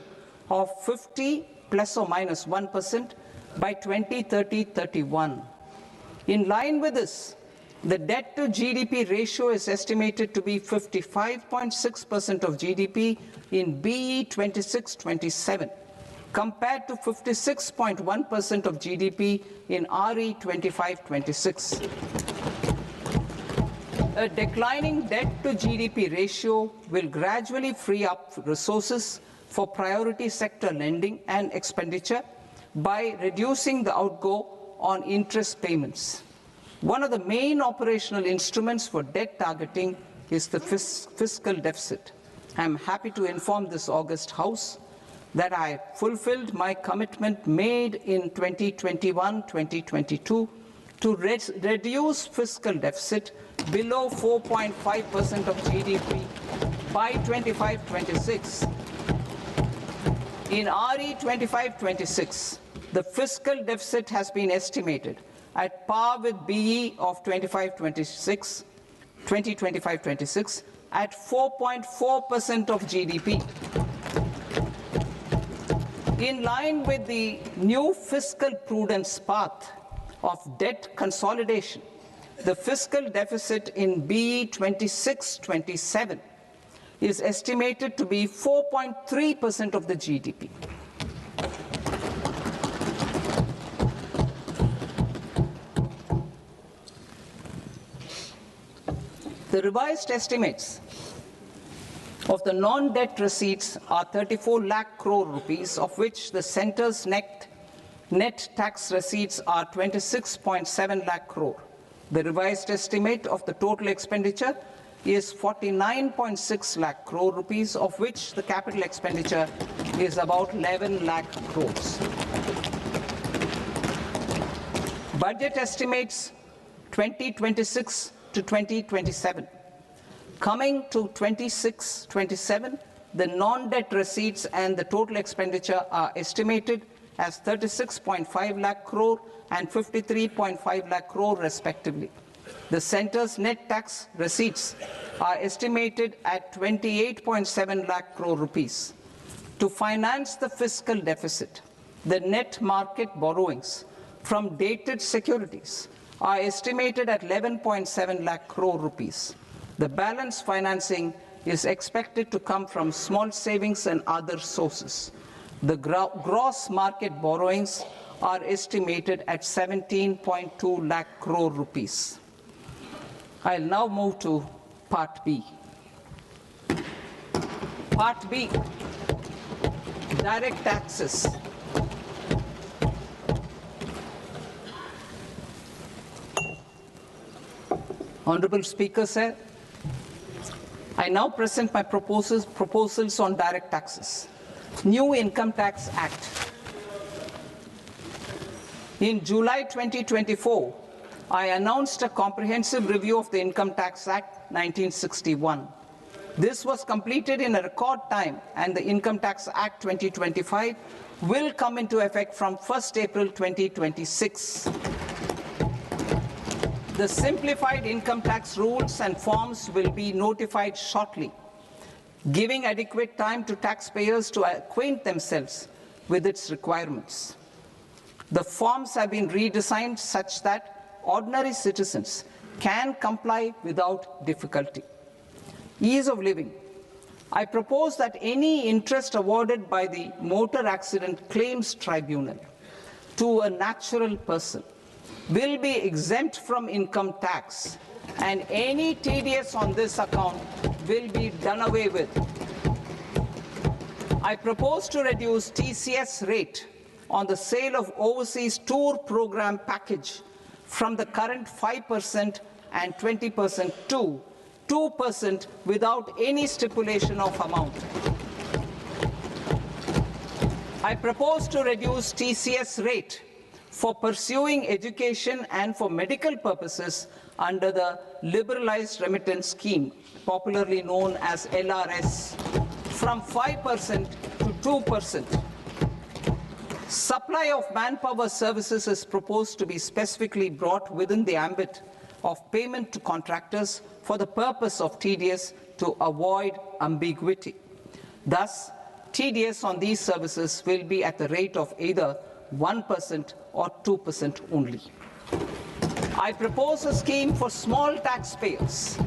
S1: of 50 plus or minus 1% by 2030-31. In line with this, the debt to GDP ratio is estimated to be 55.6% of GDP in BE 26-27, compared to 56.1% of GDP in RE 25-26. A declining debt to GDP ratio will gradually free up resources for priority sector lending and expenditure by reducing the outgo on interest payments. One of the main operational instruments for debt targeting is the fiscal deficit. I am happy to inform this august House that I fulfilled my commitment made in 2021-2022 to reduce fiscal deficit below 4.5% of GDP by 25-26. In RE 25-26, the fiscal deficit has been estimated at par with BE of 2025-26 at 4.4% of GDP. In line with the new fiscal prudence path of debt consolidation, the fiscal deficit in BE 26-27 is estimated to be 4.3% of the GDP. The revised estimates of the non-debt receipts are 34 lakh crore rupees, of which the centre's net tax receipts are 26.7 lakh crore. The revised estimate of the total expenditure is 49.6 lakh crore rupees, of which the capital expenditure is about 11 lakh crores. Budget estimates 2026 to 2027. Coming to 26-27, the non-debt receipts and the total expenditure are estimated as 36.5 lakh crore and 53.5 lakh crore respectively. The centre's net tax receipts are estimated at 28.7 lakh crore rupees. To finance the fiscal deficit, the net market borrowings from dated securities are estimated at 11.7 lakh crore rupees. The balance financing is expected to come from small savings and other sources. The gross market borrowings are estimated at 17.2 lakh crore rupees. I'll now move to Part B. Part B, direct taxes. Honorable Speaker, sir, I now present my proposals on direct taxes. New Income Tax Act. In July 2024, I announced a comprehensive review of the Income Tax Act 1961. This was completed in a record time, and the Income Tax Act 2025 will come into effect from 1st April 2026. The simplified income tax rules and forms will be notified shortly, giving adequate time to taxpayers to acquaint themselves with its requirements. The forms have been redesigned such that ordinary citizens can comply without difficulty. Ease of living. I propose that any interest awarded by the Motor Accident Claims Tribunal to a natural person will be exempt from income tax, and any TDS on this account will be done away with. I propose to reduce TCS rate on the sale of overseas tour program package from the current 5% and 20% to 2% without any stipulation of amount. I propose to reduce TCS rate for pursuing education and for medical purposes under the Liberalized Remittance Scheme, popularly known as LRS, from 5% to 2%. Supply of manpower services is proposed to be specifically brought within the ambit of payment to contractors for the purpose of TDS to avoid ambiguity. Thus, TDS on these services will be at the rate of either 1% or 2% only. I propose a scheme for small taxpayers,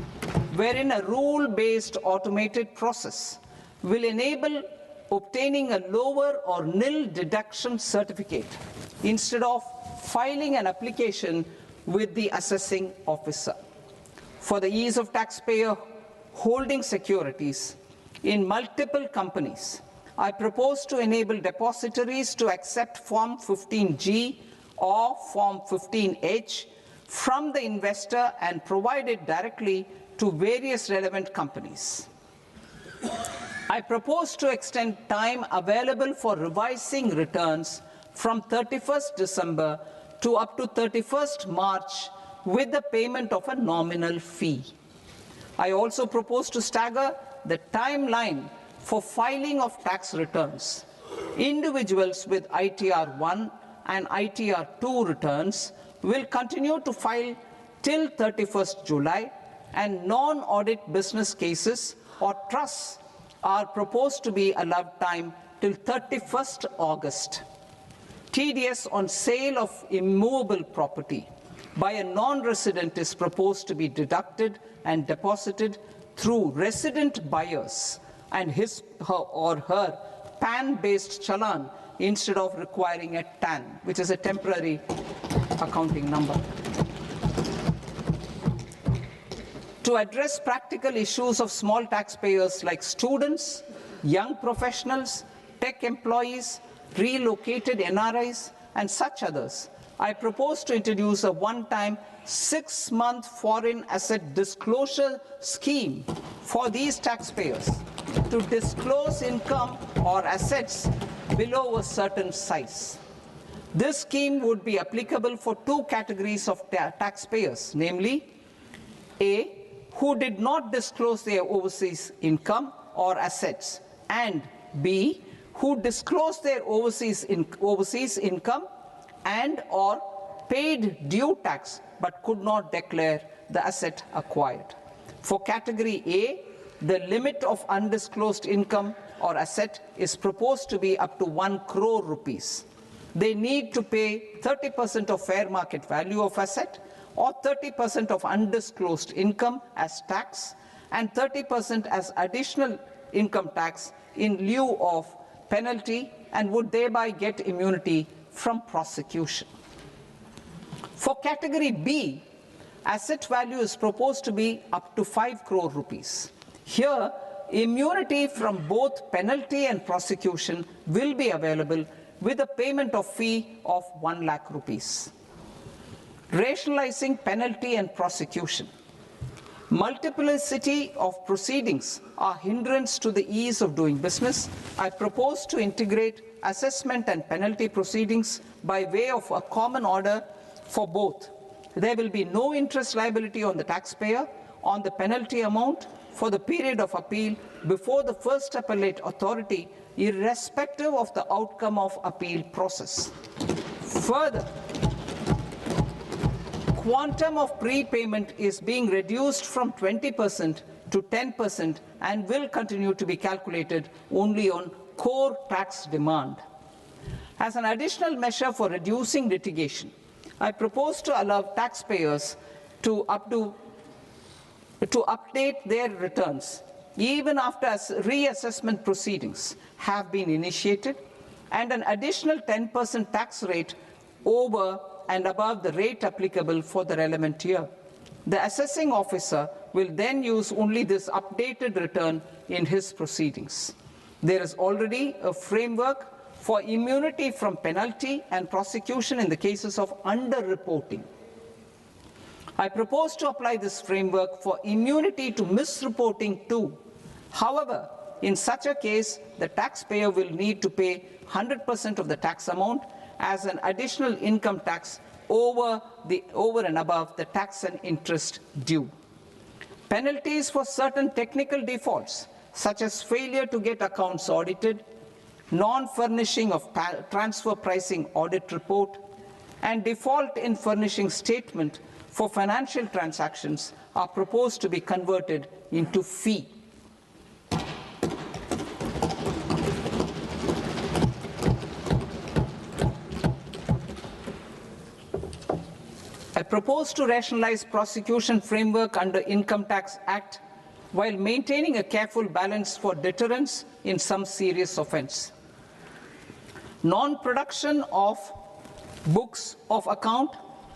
S1: wherein a rule-based automated process will enable obtaining a lower or nil deduction certificate instead of filing an application with the assessing officer. For the ease of taxpayer holding securities in multiple companies, I propose to enable depositories to accept Form 15G or Form 15H from the investor and provide it directly to various relevant companies. I propose to extend time available for revising returns from 31st December to up to 31st March with the payment of a nominal fee. I also propose to stagger the timeline for filing of tax returns. Individuals with ITR 1 and ITR 2 returns will continue to file till 31st July, and non-audit business cases or trusts are proposed to be allowed time till 31st August. TDS on sale of immovable property by a non-resident is proposed to be deducted and deposited through resident buyers and his or her PAN-based challan instead of requiring a TAN, which is a temporary accounting number. To address practical issues of small taxpayers like students, young professionals, tech employees, relocated NRIs, and such others, I propose to introduce a one-time 6-month foreign asset disclosure scheme for these taxpayers to disclose income or assets below a certain size. This scheme would be applicable for two categories of taxpayers, namely, A, who did not disclose their overseas income or assets, and B, who disclosed their overseas income and or paid due tax but could not declare the asset acquired. For category A, the limit of undisclosed income or asset is proposed to be up to 1 crore rupees. They need to pay 30% of fair market value of asset or 30% of undisclosed income as tax and 30% as additional income tax in lieu of penalty, and would thereby get immunity from prosecution. For category B, asset value is proposed to be up to 5 crore rupees. Here, immunity from both penalty and prosecution will be available with a payment of fee of 1 lakh rupees. Rationalizing penalty and prosecution. Multiplicity of proceedings are hindrance to the ease of doing business. I propose to integrate assessment and penalty proceedings by way of a common order for both. There will be no interest liability on the taxpayer on the penalty amount for the period of appeal before the first appellate authority, irrespective of the outcome of appeal process. Further, quantum of prepayment is being reduced from 20% to 10% and will continue to be calculated only on core tax demand. As an additional measure for reducing litigation, I propose to allow taxpayers to update their returns even after reassessment proceedings have been initiated, and an additional 10% tax rate over and above the rate applicable for the relevant year. The assessing officer will then use only this updated return in his proceedings. There is already a framework for immunity from penalty and prosecution in the cases of underreporting. I propose to apply this framework for immunity to misreporting too. However, in such a case, the taxpayer will need to pay 100% of the tax amount as an additional income tax over and above the tax and interest due. Penalties for certain technical defaults, such as failure to get accounts audited, non-furnishing of transfer pricing audit report, and default in furnishing statement for financial transactions, are proposed to be converted into fee. I propose to rationalize prosecution framework under Income Tax Act while maintaining a careful balance for deterrence in some serious offence. Non-production of books of account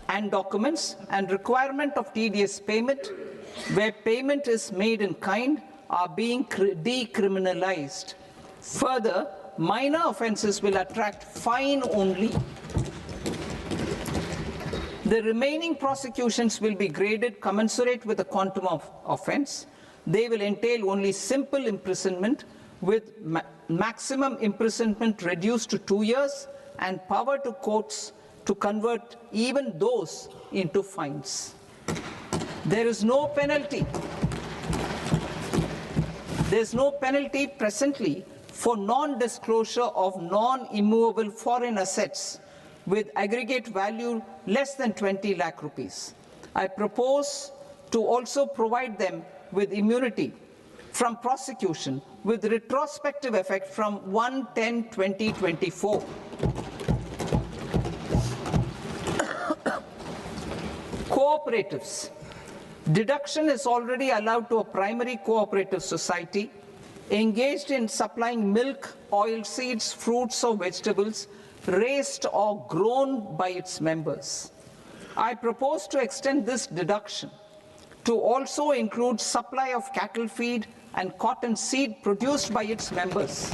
S1: and documents and requirement of TDS payment where payment is made in kind are being decriminalized. Further, minor offences will attract fine only. The remaining prosecutions will be graded commensurate with the quantum of offence. They will entail only simple imprisonment with maximum imprisonment reduced to 2 years and power to courts to convert even those into fines. There is no penalty. There is no penalty presently for non-disclosure of non-immovable foreign assets with aggregate value less than 20 lakh rupees. I propose to also provide them with immunity from prosecution with retrospective effect from 1/10/2024. Cooperatives. Deduction is already allowed to a primary cooperative society engaged in supplying milk, oilseeds, fruits or vegetables raised or grown by its members. I propose to extend this deduction to also include supply of cattle feed and cotton seed produced by its members.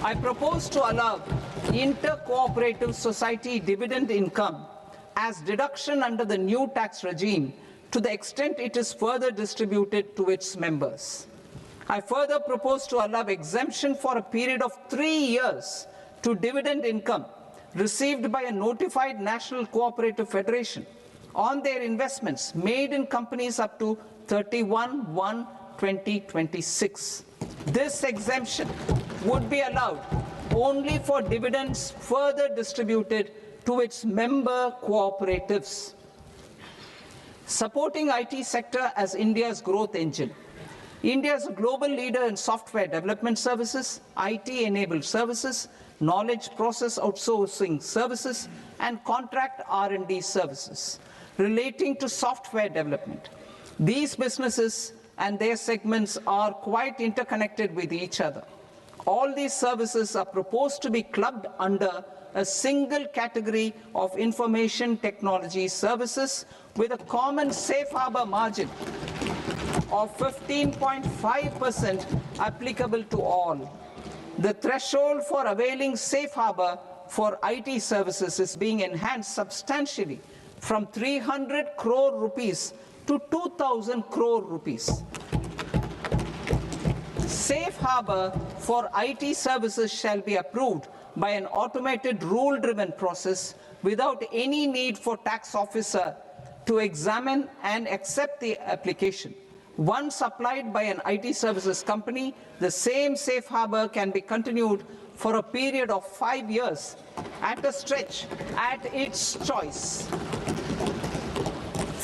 S1: I propose to allow inter-cooperative society dividend income as deduction under the new tax regime to the extent it is further distributed to its members. I further propose to allow exemption for a period of 3 years to dividend income received by a notified national cooperative federation on their investments made in companies up to 31/1/2026. This exemption would be allowed only for dividends further distributed to its member cooperatives. Supporting IT sector as India's growth engine. India is a global leader in software development services, IT-enabled services, knowledge process outsourcing services, and contract R&D services relating to software development. These businesses and their segments are quite interconnected with each other. All these services are proposed to be clubbed under a single category of information technology services with a common safe harbor margin of 15.5% applicable to all. The threshold for availing safe harbor for IT services is being enhanced substantially from 300 crore rupees to 2,000 crore rupees. Safe harbor for IT services shall be approved by an automated rule-driven process without any need for tax officer to examine and accept the application. Once applied by an IT services company, the same safe harbor can be continued for a period of 5 years at a stretch at its choice.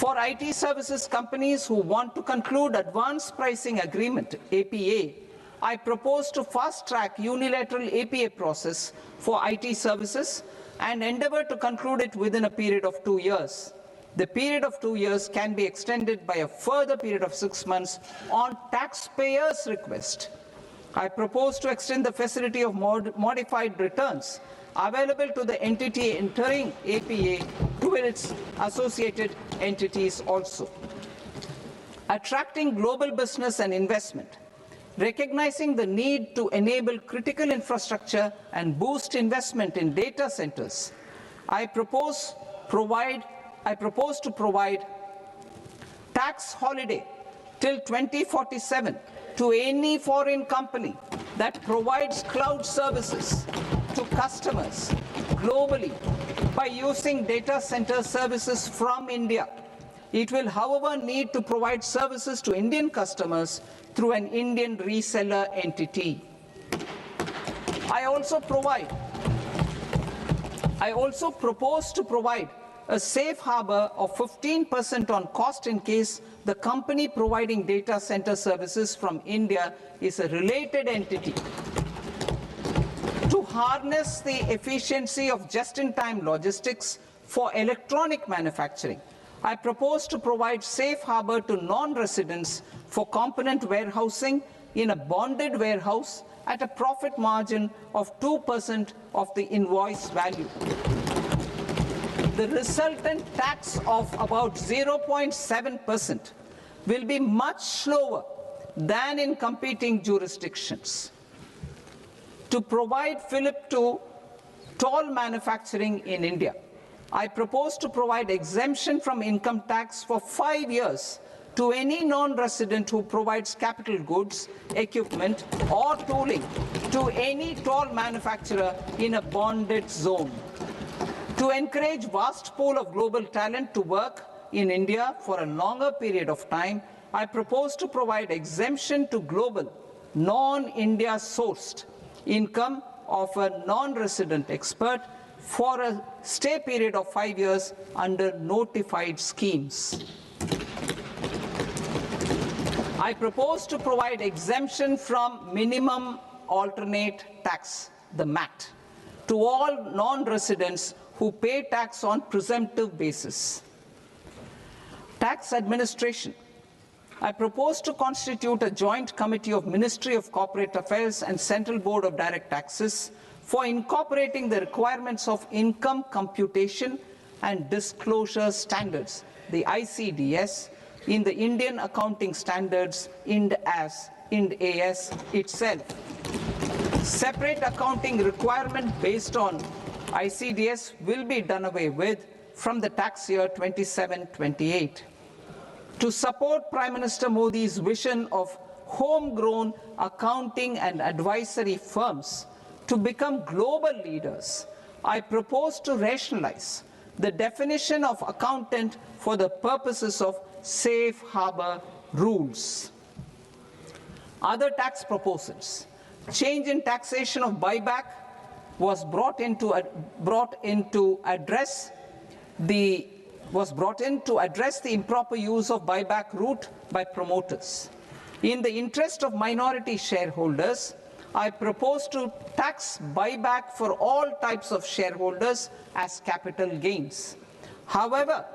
S1: For IT services companies who want to conclude advanced pricing agreement, APA, I propose to fast-track unilateral APA process for IT services and endeavor to conclude it within a period of 2 years. The period of 2 years can be extended by a further period of 6 months on taxpayers' request. I propose to extend the facility of modified returns available to the entity entering APA to its associated entities also. Attracting global business and investment. Recognizing the need to enable critical infrastructure and boost investment in data centers, I propose to provide tax holiday till 2047 to any foreign company that provides cloud services to customers globally by using data center services from India. It will, however, need to provide services to Indian customers through an Indian reseller entity. I also propose to provide a safe harbor of 15% on cost in case the company providing data center services from India is a related entity. To harness the efficiency of just-in-time logistics for electronic manufacturing, I propose to provide safe harbor to non-residents for component warehousing in a bonded warehouse at a profit margin of 2% of the invoice value. The resultant tax of about 0.7% will be much lower than in competing jurisdictions. To provide fillip to toll manufacturing in India, I propose to provide exemption from income tax for 5 years to any non-resident who provides capital goods, equipment, or tooling to any tool manufacturer in a bonded zone. To encourage vast pool of global talent to work in India for a longer period of time, I propose to provide exemption to global, non-India sourced income of a non-resident expert for a stay period of 5 years under notified schemes. I propose to provide exemption from minimum alternate tax, the MAT, to all non-residents who pay tax on presumptive basis. Tax administration. I propose to constitute a joint committee of Ministry of Corporate Affairs and Central Board of Direct Taxes for incorporating the requirements of income computation and disclosure standards, the ICDS, in the Indian Accounting Standards, IND AS itself. Separate accounting requirement based on ICDS will be done away with from the tax year 27-28. To support Prime Minister Modi's vision of homegrown accounting and advisory firms to become global leaders, I propose to rationalize the definition of accountant for the purposes of safe harbor rules. Other tax proposals. Change in taxation of buyback was brought in to address the improper use of buyback route by promoters. In the interest of minority shareholders, I propose to tax buyback for all types of shareholders as capital gains. However,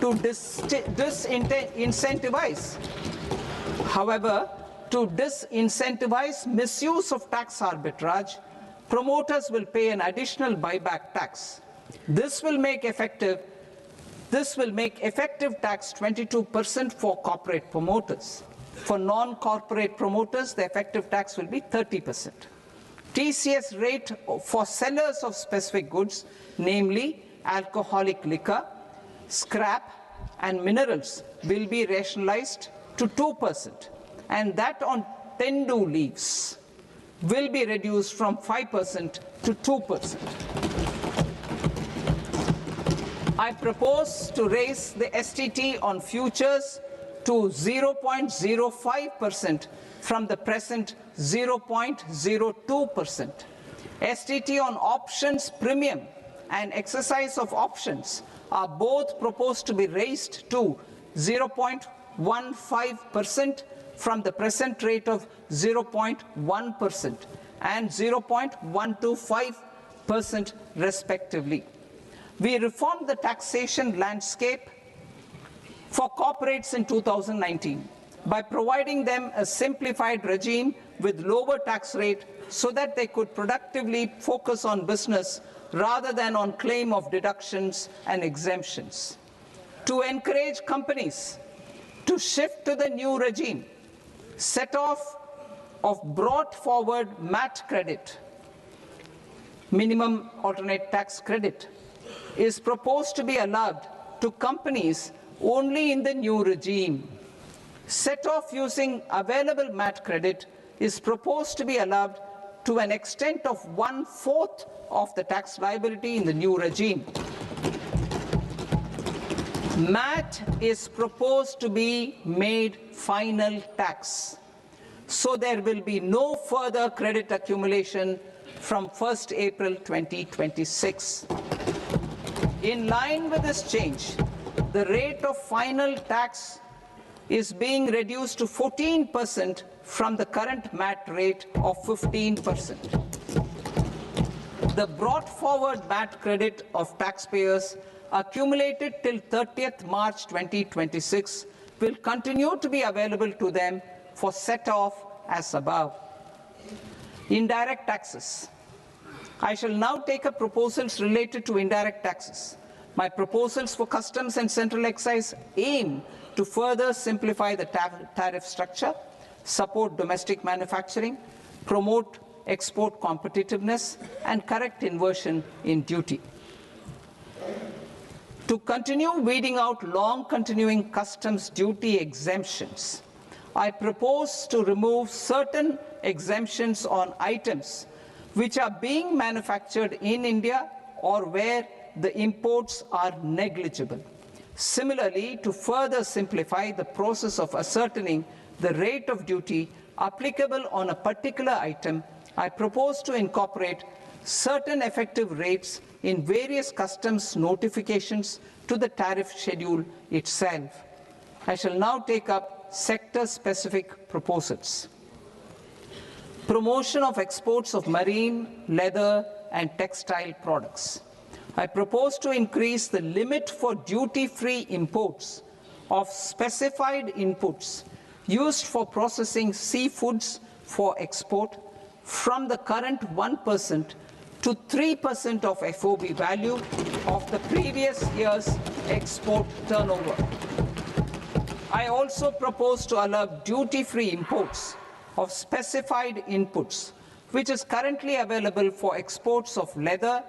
S1: to disincentivize misuse of tax arbitrage, promoters will pay an additional buyback tax. This will make effective tax 22% for corporate promoters. For non-corporate promoters, the effective tax will be 30%. TCS rate for sellers of specific goods, namely alcoholic liquor, scrap, and minerals, will be rationalized to 2%, and that on tendu leaves will be reduced from 5% to 2%. I propose to raise the STT on futures to 0.05% from the present 0.02%. STT on options premium and exercise of options are both proposed to be raised to 0.15% from the present rate of 0.1% and 0.125% respectively. We reformed the taxation landscape for corporates in 2019 by providing them a simplified regime with lower tax rate so that they could productively focus on business rather than on claim of deductions and exemptions. To encourage companies to shift to the new regime, set off of brought forward MAT credit, minimum alternate tax credit, is proposed to be allowed to companies only in the new regime. Set off using available MAT credit is proposed to be allowed to an extent of 1/4 of the tax liability in the new regime. MAT is proposed to be made final tax, so there will be no further credit accumulation from 1st April 2026. In line with this change, the rate of final tax is being reduced to 14% from the current MAT rate of 15%. The brought forward MAT credit of taxpayers accumulated till 30th March 2026 will continue to be available to them for set-off as above. Indirect taxes. I shall now take up proposals related to indirect taxes. My proposals for customs and central excise aim to further simplify the tariff structure, support domestic manufacturing, promote export competitiveness, and correct inversion in duty. To continue weeding out long continuing customs duty exemptions, I propose to remove certain exemptions on items which are being manufactured in India or where the imports are negligible. Similarly, to further simplify the process of ascertaining the rate of duty applicable on a particular item, I propose to incorporate certain effective rates in various customs notifications to the tariff schedule itself. I shall now take up sector-specific proposals. Promotion of exports of marine, leather, and textile products. I propose to increase the limit for duty-free imports of specified inputs used for processing seafoods for export from the current 1% to 3% of FOB value of the previous year's export turnover. I also propose to allow duty-free imports of specified inputs, which is currently available for exports of leather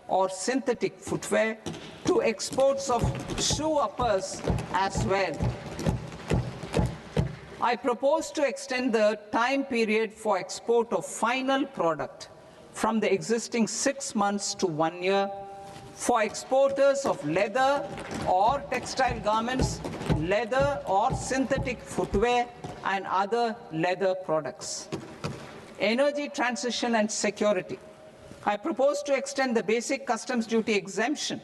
S1: or synthetic footwear, to exports of shoe uppers as well. I propose to extend the time period for export of final product from the existing 6 months to 1 year for exporters of leather or textile garments, leather or synthetic footwear, and other leather products. Energy transition and security. I propose to extend the basic customs duty exemption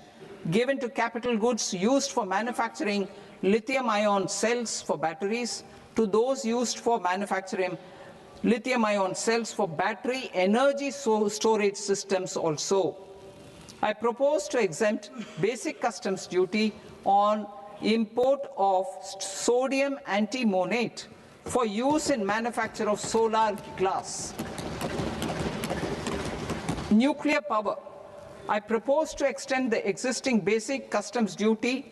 S1: given to capital goods used for manufacturing lithium-ion cells for batteries to those used for manufacturing lithium-ion cells for battery energy storage systems also. I propose to exempt basic customs duty on import of sodium antimonate for use in manufacture of solar glass. Nuclear power. I propose to extend the existing basic customs duty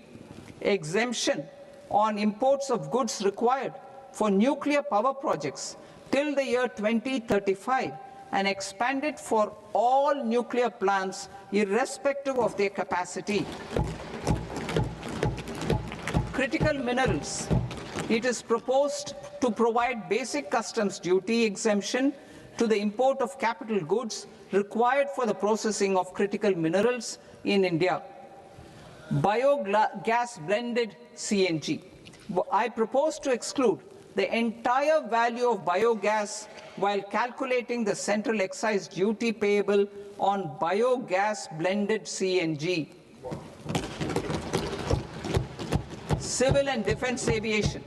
S1: exemption on imports of goods required for nuclear power projects till the year 2035 and expand it for all nuclear plants irrespective of their capacity. Critical minerals. It is proposed to provide basic customs duty exemption to the import of capital goods required for the processing of critical minerals in India. Biogas blended CNG. I propose to exclude the entire value of biogas while calculating the central excise duty payable on biogas blended CNG. Civil and defense aviation.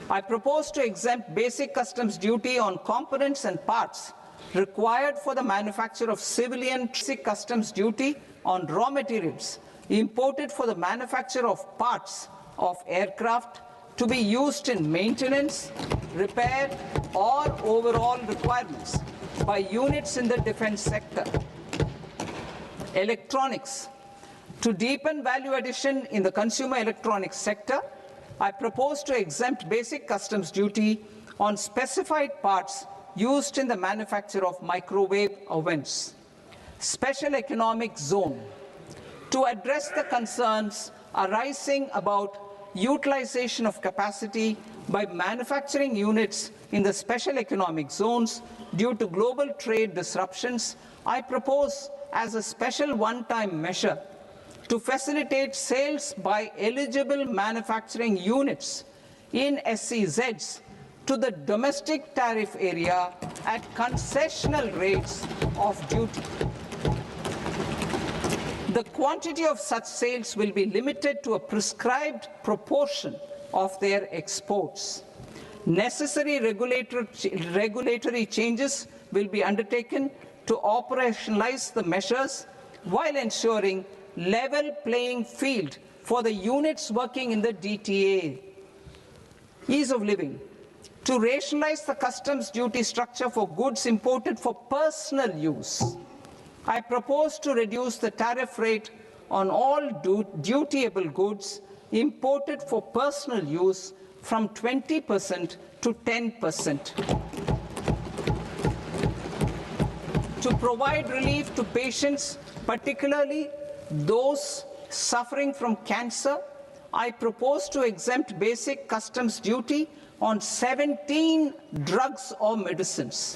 S1: I propose to exempt basic customs duty on components and parts required for the manufacture of civilian basic customs duty on raw materials imported for the manufacture of parts of aircraft to be used in maintenance, repair, or overall requirements by units in the defense sector. Electronics. To deepen value addition in the consumer electronics sector, I propose to exempt basic customs duty on specified parts used in the manufacture of microwave ovens. Special economic zone. To address the concerns arising about utilization of capacity by manufacturing units in the special economic zones due to global trade disruptions, I propose as a special one-time measure to facilitate sales by eligible manufacturing units in SEZs to the domestic tariff area at concessional rates of duty. The quantity of such sales will be limited to a prescribed proportion of their exports. Necessary regulatory changes will be undertaken to operationalize the measures while ensuring level playing field for the units working in the DTA. Ease of living. To rationalize the customs duty structure for goods imported for personal use, I propose to reduce the tariff rate on all dutiable goods imported for personal use from 20% to 10%. To provide relief to patients, particularly those suffering from cancer, I propose to exempt basic customs duty on 17 drugs or medicines.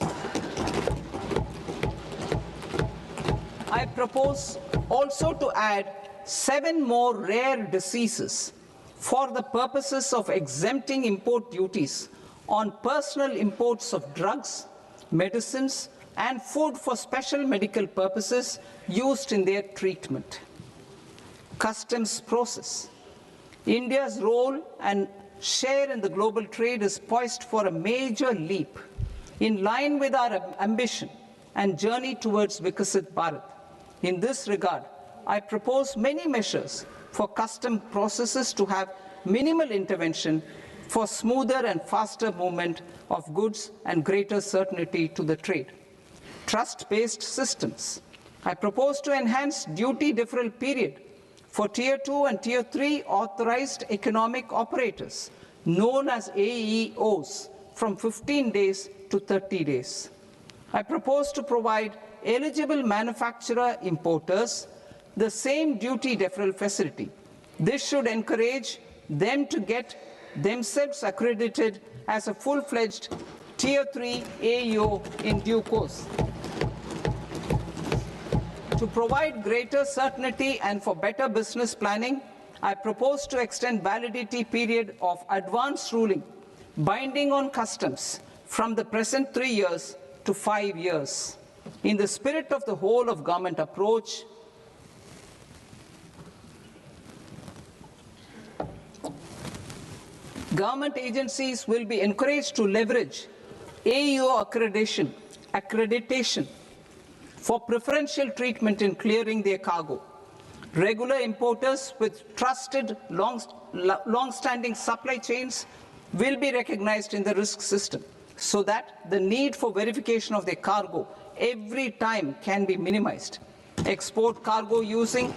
S1: I propose also to add 7 more rare diseases for the purposes of exempting import duties on personal imports of drugs, medicines, and food for special medical purposes used in their treatment. Customs process. India's role and share in the global trade is poised for a major leap in line with our ambition and journey towards Vikasit Bharat. In this regard, I propose many measures for custom processes to have minimal intervention for smoother and faster movement of goods and greater certainty to the trade. Trust-based systems. I propose to enhance duty deferral period for Tier 2 and Tier 3 authorized economic operators, known as AEOs, from 15 days to 30 days. I propose to provide eligible manufacturer importers the same duty deferral facility. This should encourage them to get themselves accredited as a full-fledged Tier 3 AEO in due course. To provide greater certainty and for better business planning, I propose to extend validity period of advance ruling binding on customs from the present 3 years to 5 years. In the spirit of the whole of government approach, government agencies will be encouraged to leverage AEO accreditation for preferential treatment in clearing their cargo. Regular importers with trusted long-standing supply chains will be recognized in the risk system so that the need for verification of their cargo every time can be minimized. Export cargo using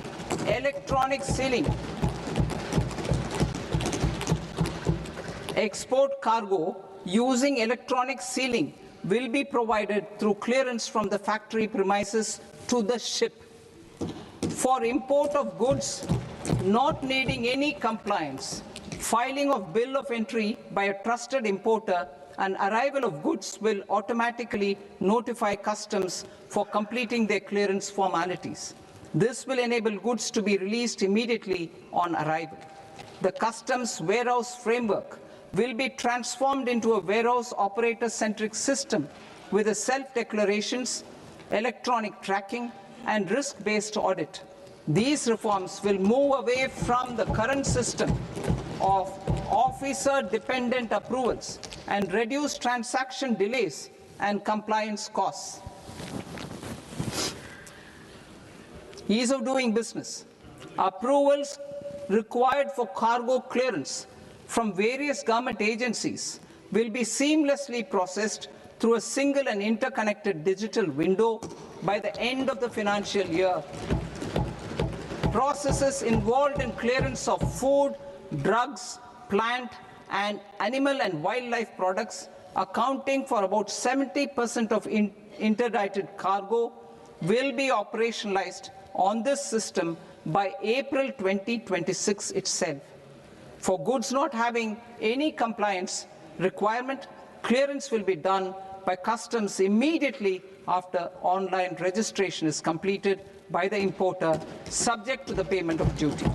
S1: electronic sealing. Export cargo using electronic sealing will be provided through clearance from the factory premises to the ship. For import of goods not needing any compliance, filing of bill of entry by a trusted importer and arrival of goods will automatically notify customs for completing their clearance formalities. This will enable goods to be released immediately on arrival. The customs warehouse framework will be transformed into a warehouse operator-centric system with a self-declarations, electronic tracking, and risk-based audit. These reforms will move away from the current system of officer-dependent approvals and reduce transaction delays and compliance costs. Ease of doing business. Approvals required for cargo clearance from various government agencies will be seamlessly processed through a single and interconnected digital window by the end of the financial year. Processes involved in clearance of food, drugs, plant, and animal and wildlife products, accounting for about 70% of interdicted cargo, will be operationalized on this system by April 2026 itself. For goods not having any compliance requirement, clearance will be done by customs immediately after online registration is completed by the importer, subject to the payment of duty.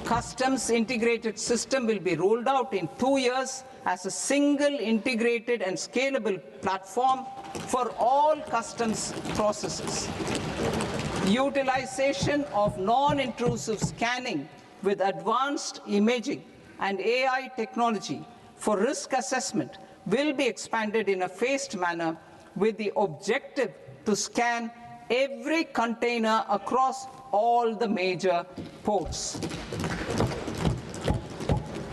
S1: Customs integrated system will be rolled out in 2 years as a single integrated and scalable platform for all customs processes. Utilization of non-intrusive scanning with advanced imaging and AI technology for risk assessment will be expanded in a phased manner with the objective to scan every container across all the major ports.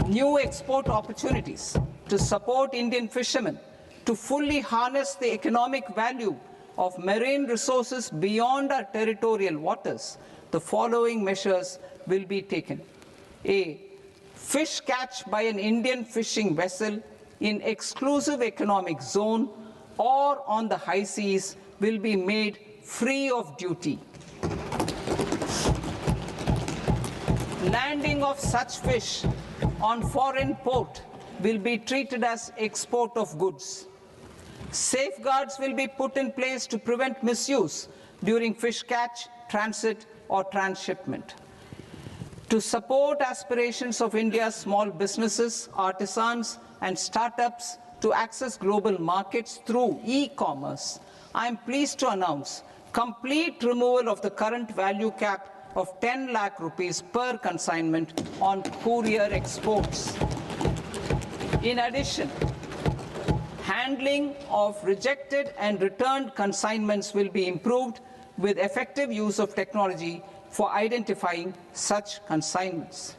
S1: New export opportunities to support Indian fishermen to fully harness the economic value of marine resources beyond our territorial waters. The following measures will be taken. A. Fish catch by an Indian fishing vessel in exclusive economic zone or on the high seas will be made free of duty. landing of such fish on foreign port will be treated as export of goods. Safeguards will be put in place to prevent misuse during fish catch, transit, or transshipment. To support aspirations of India's small businesses, artisans, and startups to access global markets through e-commerce, I am pleased to announce complete removal of the current value cap of 10 lakh rupees per consignment on courier exports. In addition, handling of rejected and returned consignments will be improved with effective use of technology for identifying such consignments.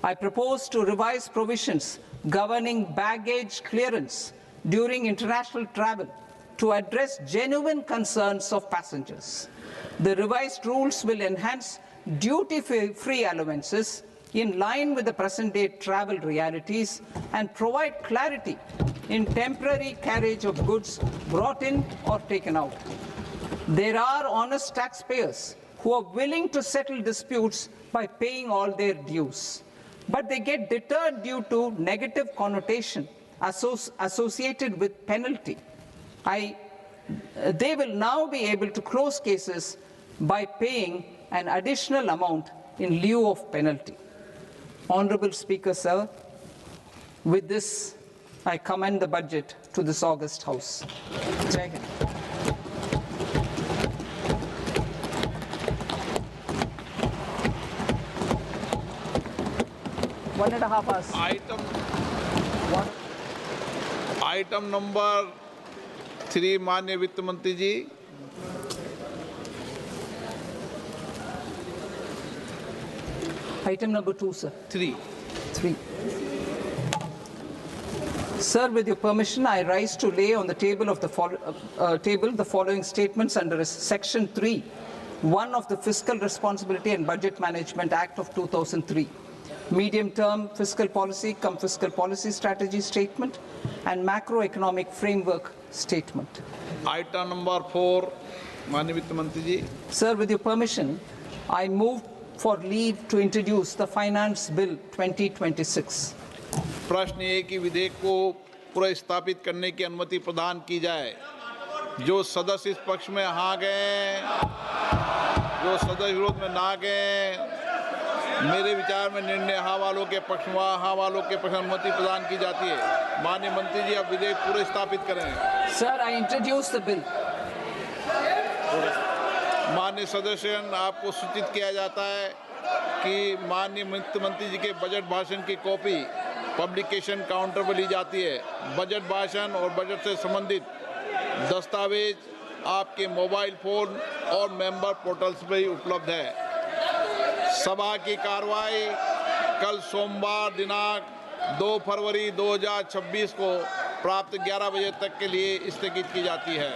S1: I propose to revise provisions governing baggage clearance during international travel to address genuine concerns of passengers. The revised rules will enhance duty-free allowances in line with the present-day travel realities and provide clarity in temporary carriage of goods brought in or taken out. There are honest taxpayers who are willing to settle disputes by paying all their dues, but they get deterred due to negative connotation associated with penalty. They will now be able to close cases by paying an additional amount in lieu of penalty. Honorable Speaker, sir, with this, I commend the budget to this august House. Jai Hind. One and a half hours.
S2: Item number 3 माननीय वित्त मंत्री जी।
S1: Item number 2, sir.
S2: 3.
S1: Sir, with your permission, I rise to lay on the table of the following statements under Section 3, 1 of the Fiscal Responsibility and Budget Management Act of 2003. Medium-term fiscal policy, fiscal policy strategy statement, and macroeconomic framework statement.
S2: Item number 4 माननीय वित्त मंत्री जी।
S1: Sir, with your permission, I move for leave to introduce the Finance Bill 2026.
S2: प्रश्न ये कि विधेयक को पुनर्स्थापित करने की अनुमति प्रदान की जाए। जो सदस्य इस पक्ष में हाँ गए, जो सदस्य विरोध में ना गए, मेरे विचार में निर्णय हाँ वालों के पक्ष में हाँ वालों के पक्ष में अनुमति प्रदान की जाती है। माननीय मंत्री जी, अब विधेयक पूरे स्थापित करें।
S1: Sir, I introduce the bill.
S2: माननीय सदस्यगण, आपको सूचित किया जाता है कि माननीय वित्त मंत्री जी के बजट भाषण की कॉपी पब्लिकेशन काउंटर पर ली जाती है। बजट भाषण और बजट से संबंधित दस्तावेज आपके मोबाइल फोन और मेंबर पोर्टल्स पर ही उपलब्ध है। सभा की कार्रवाई कल सोमवार दिनांक 2 फरवरी 2026 को प्राप्त 11 बजे तक के लिए स्थगित की जाती है।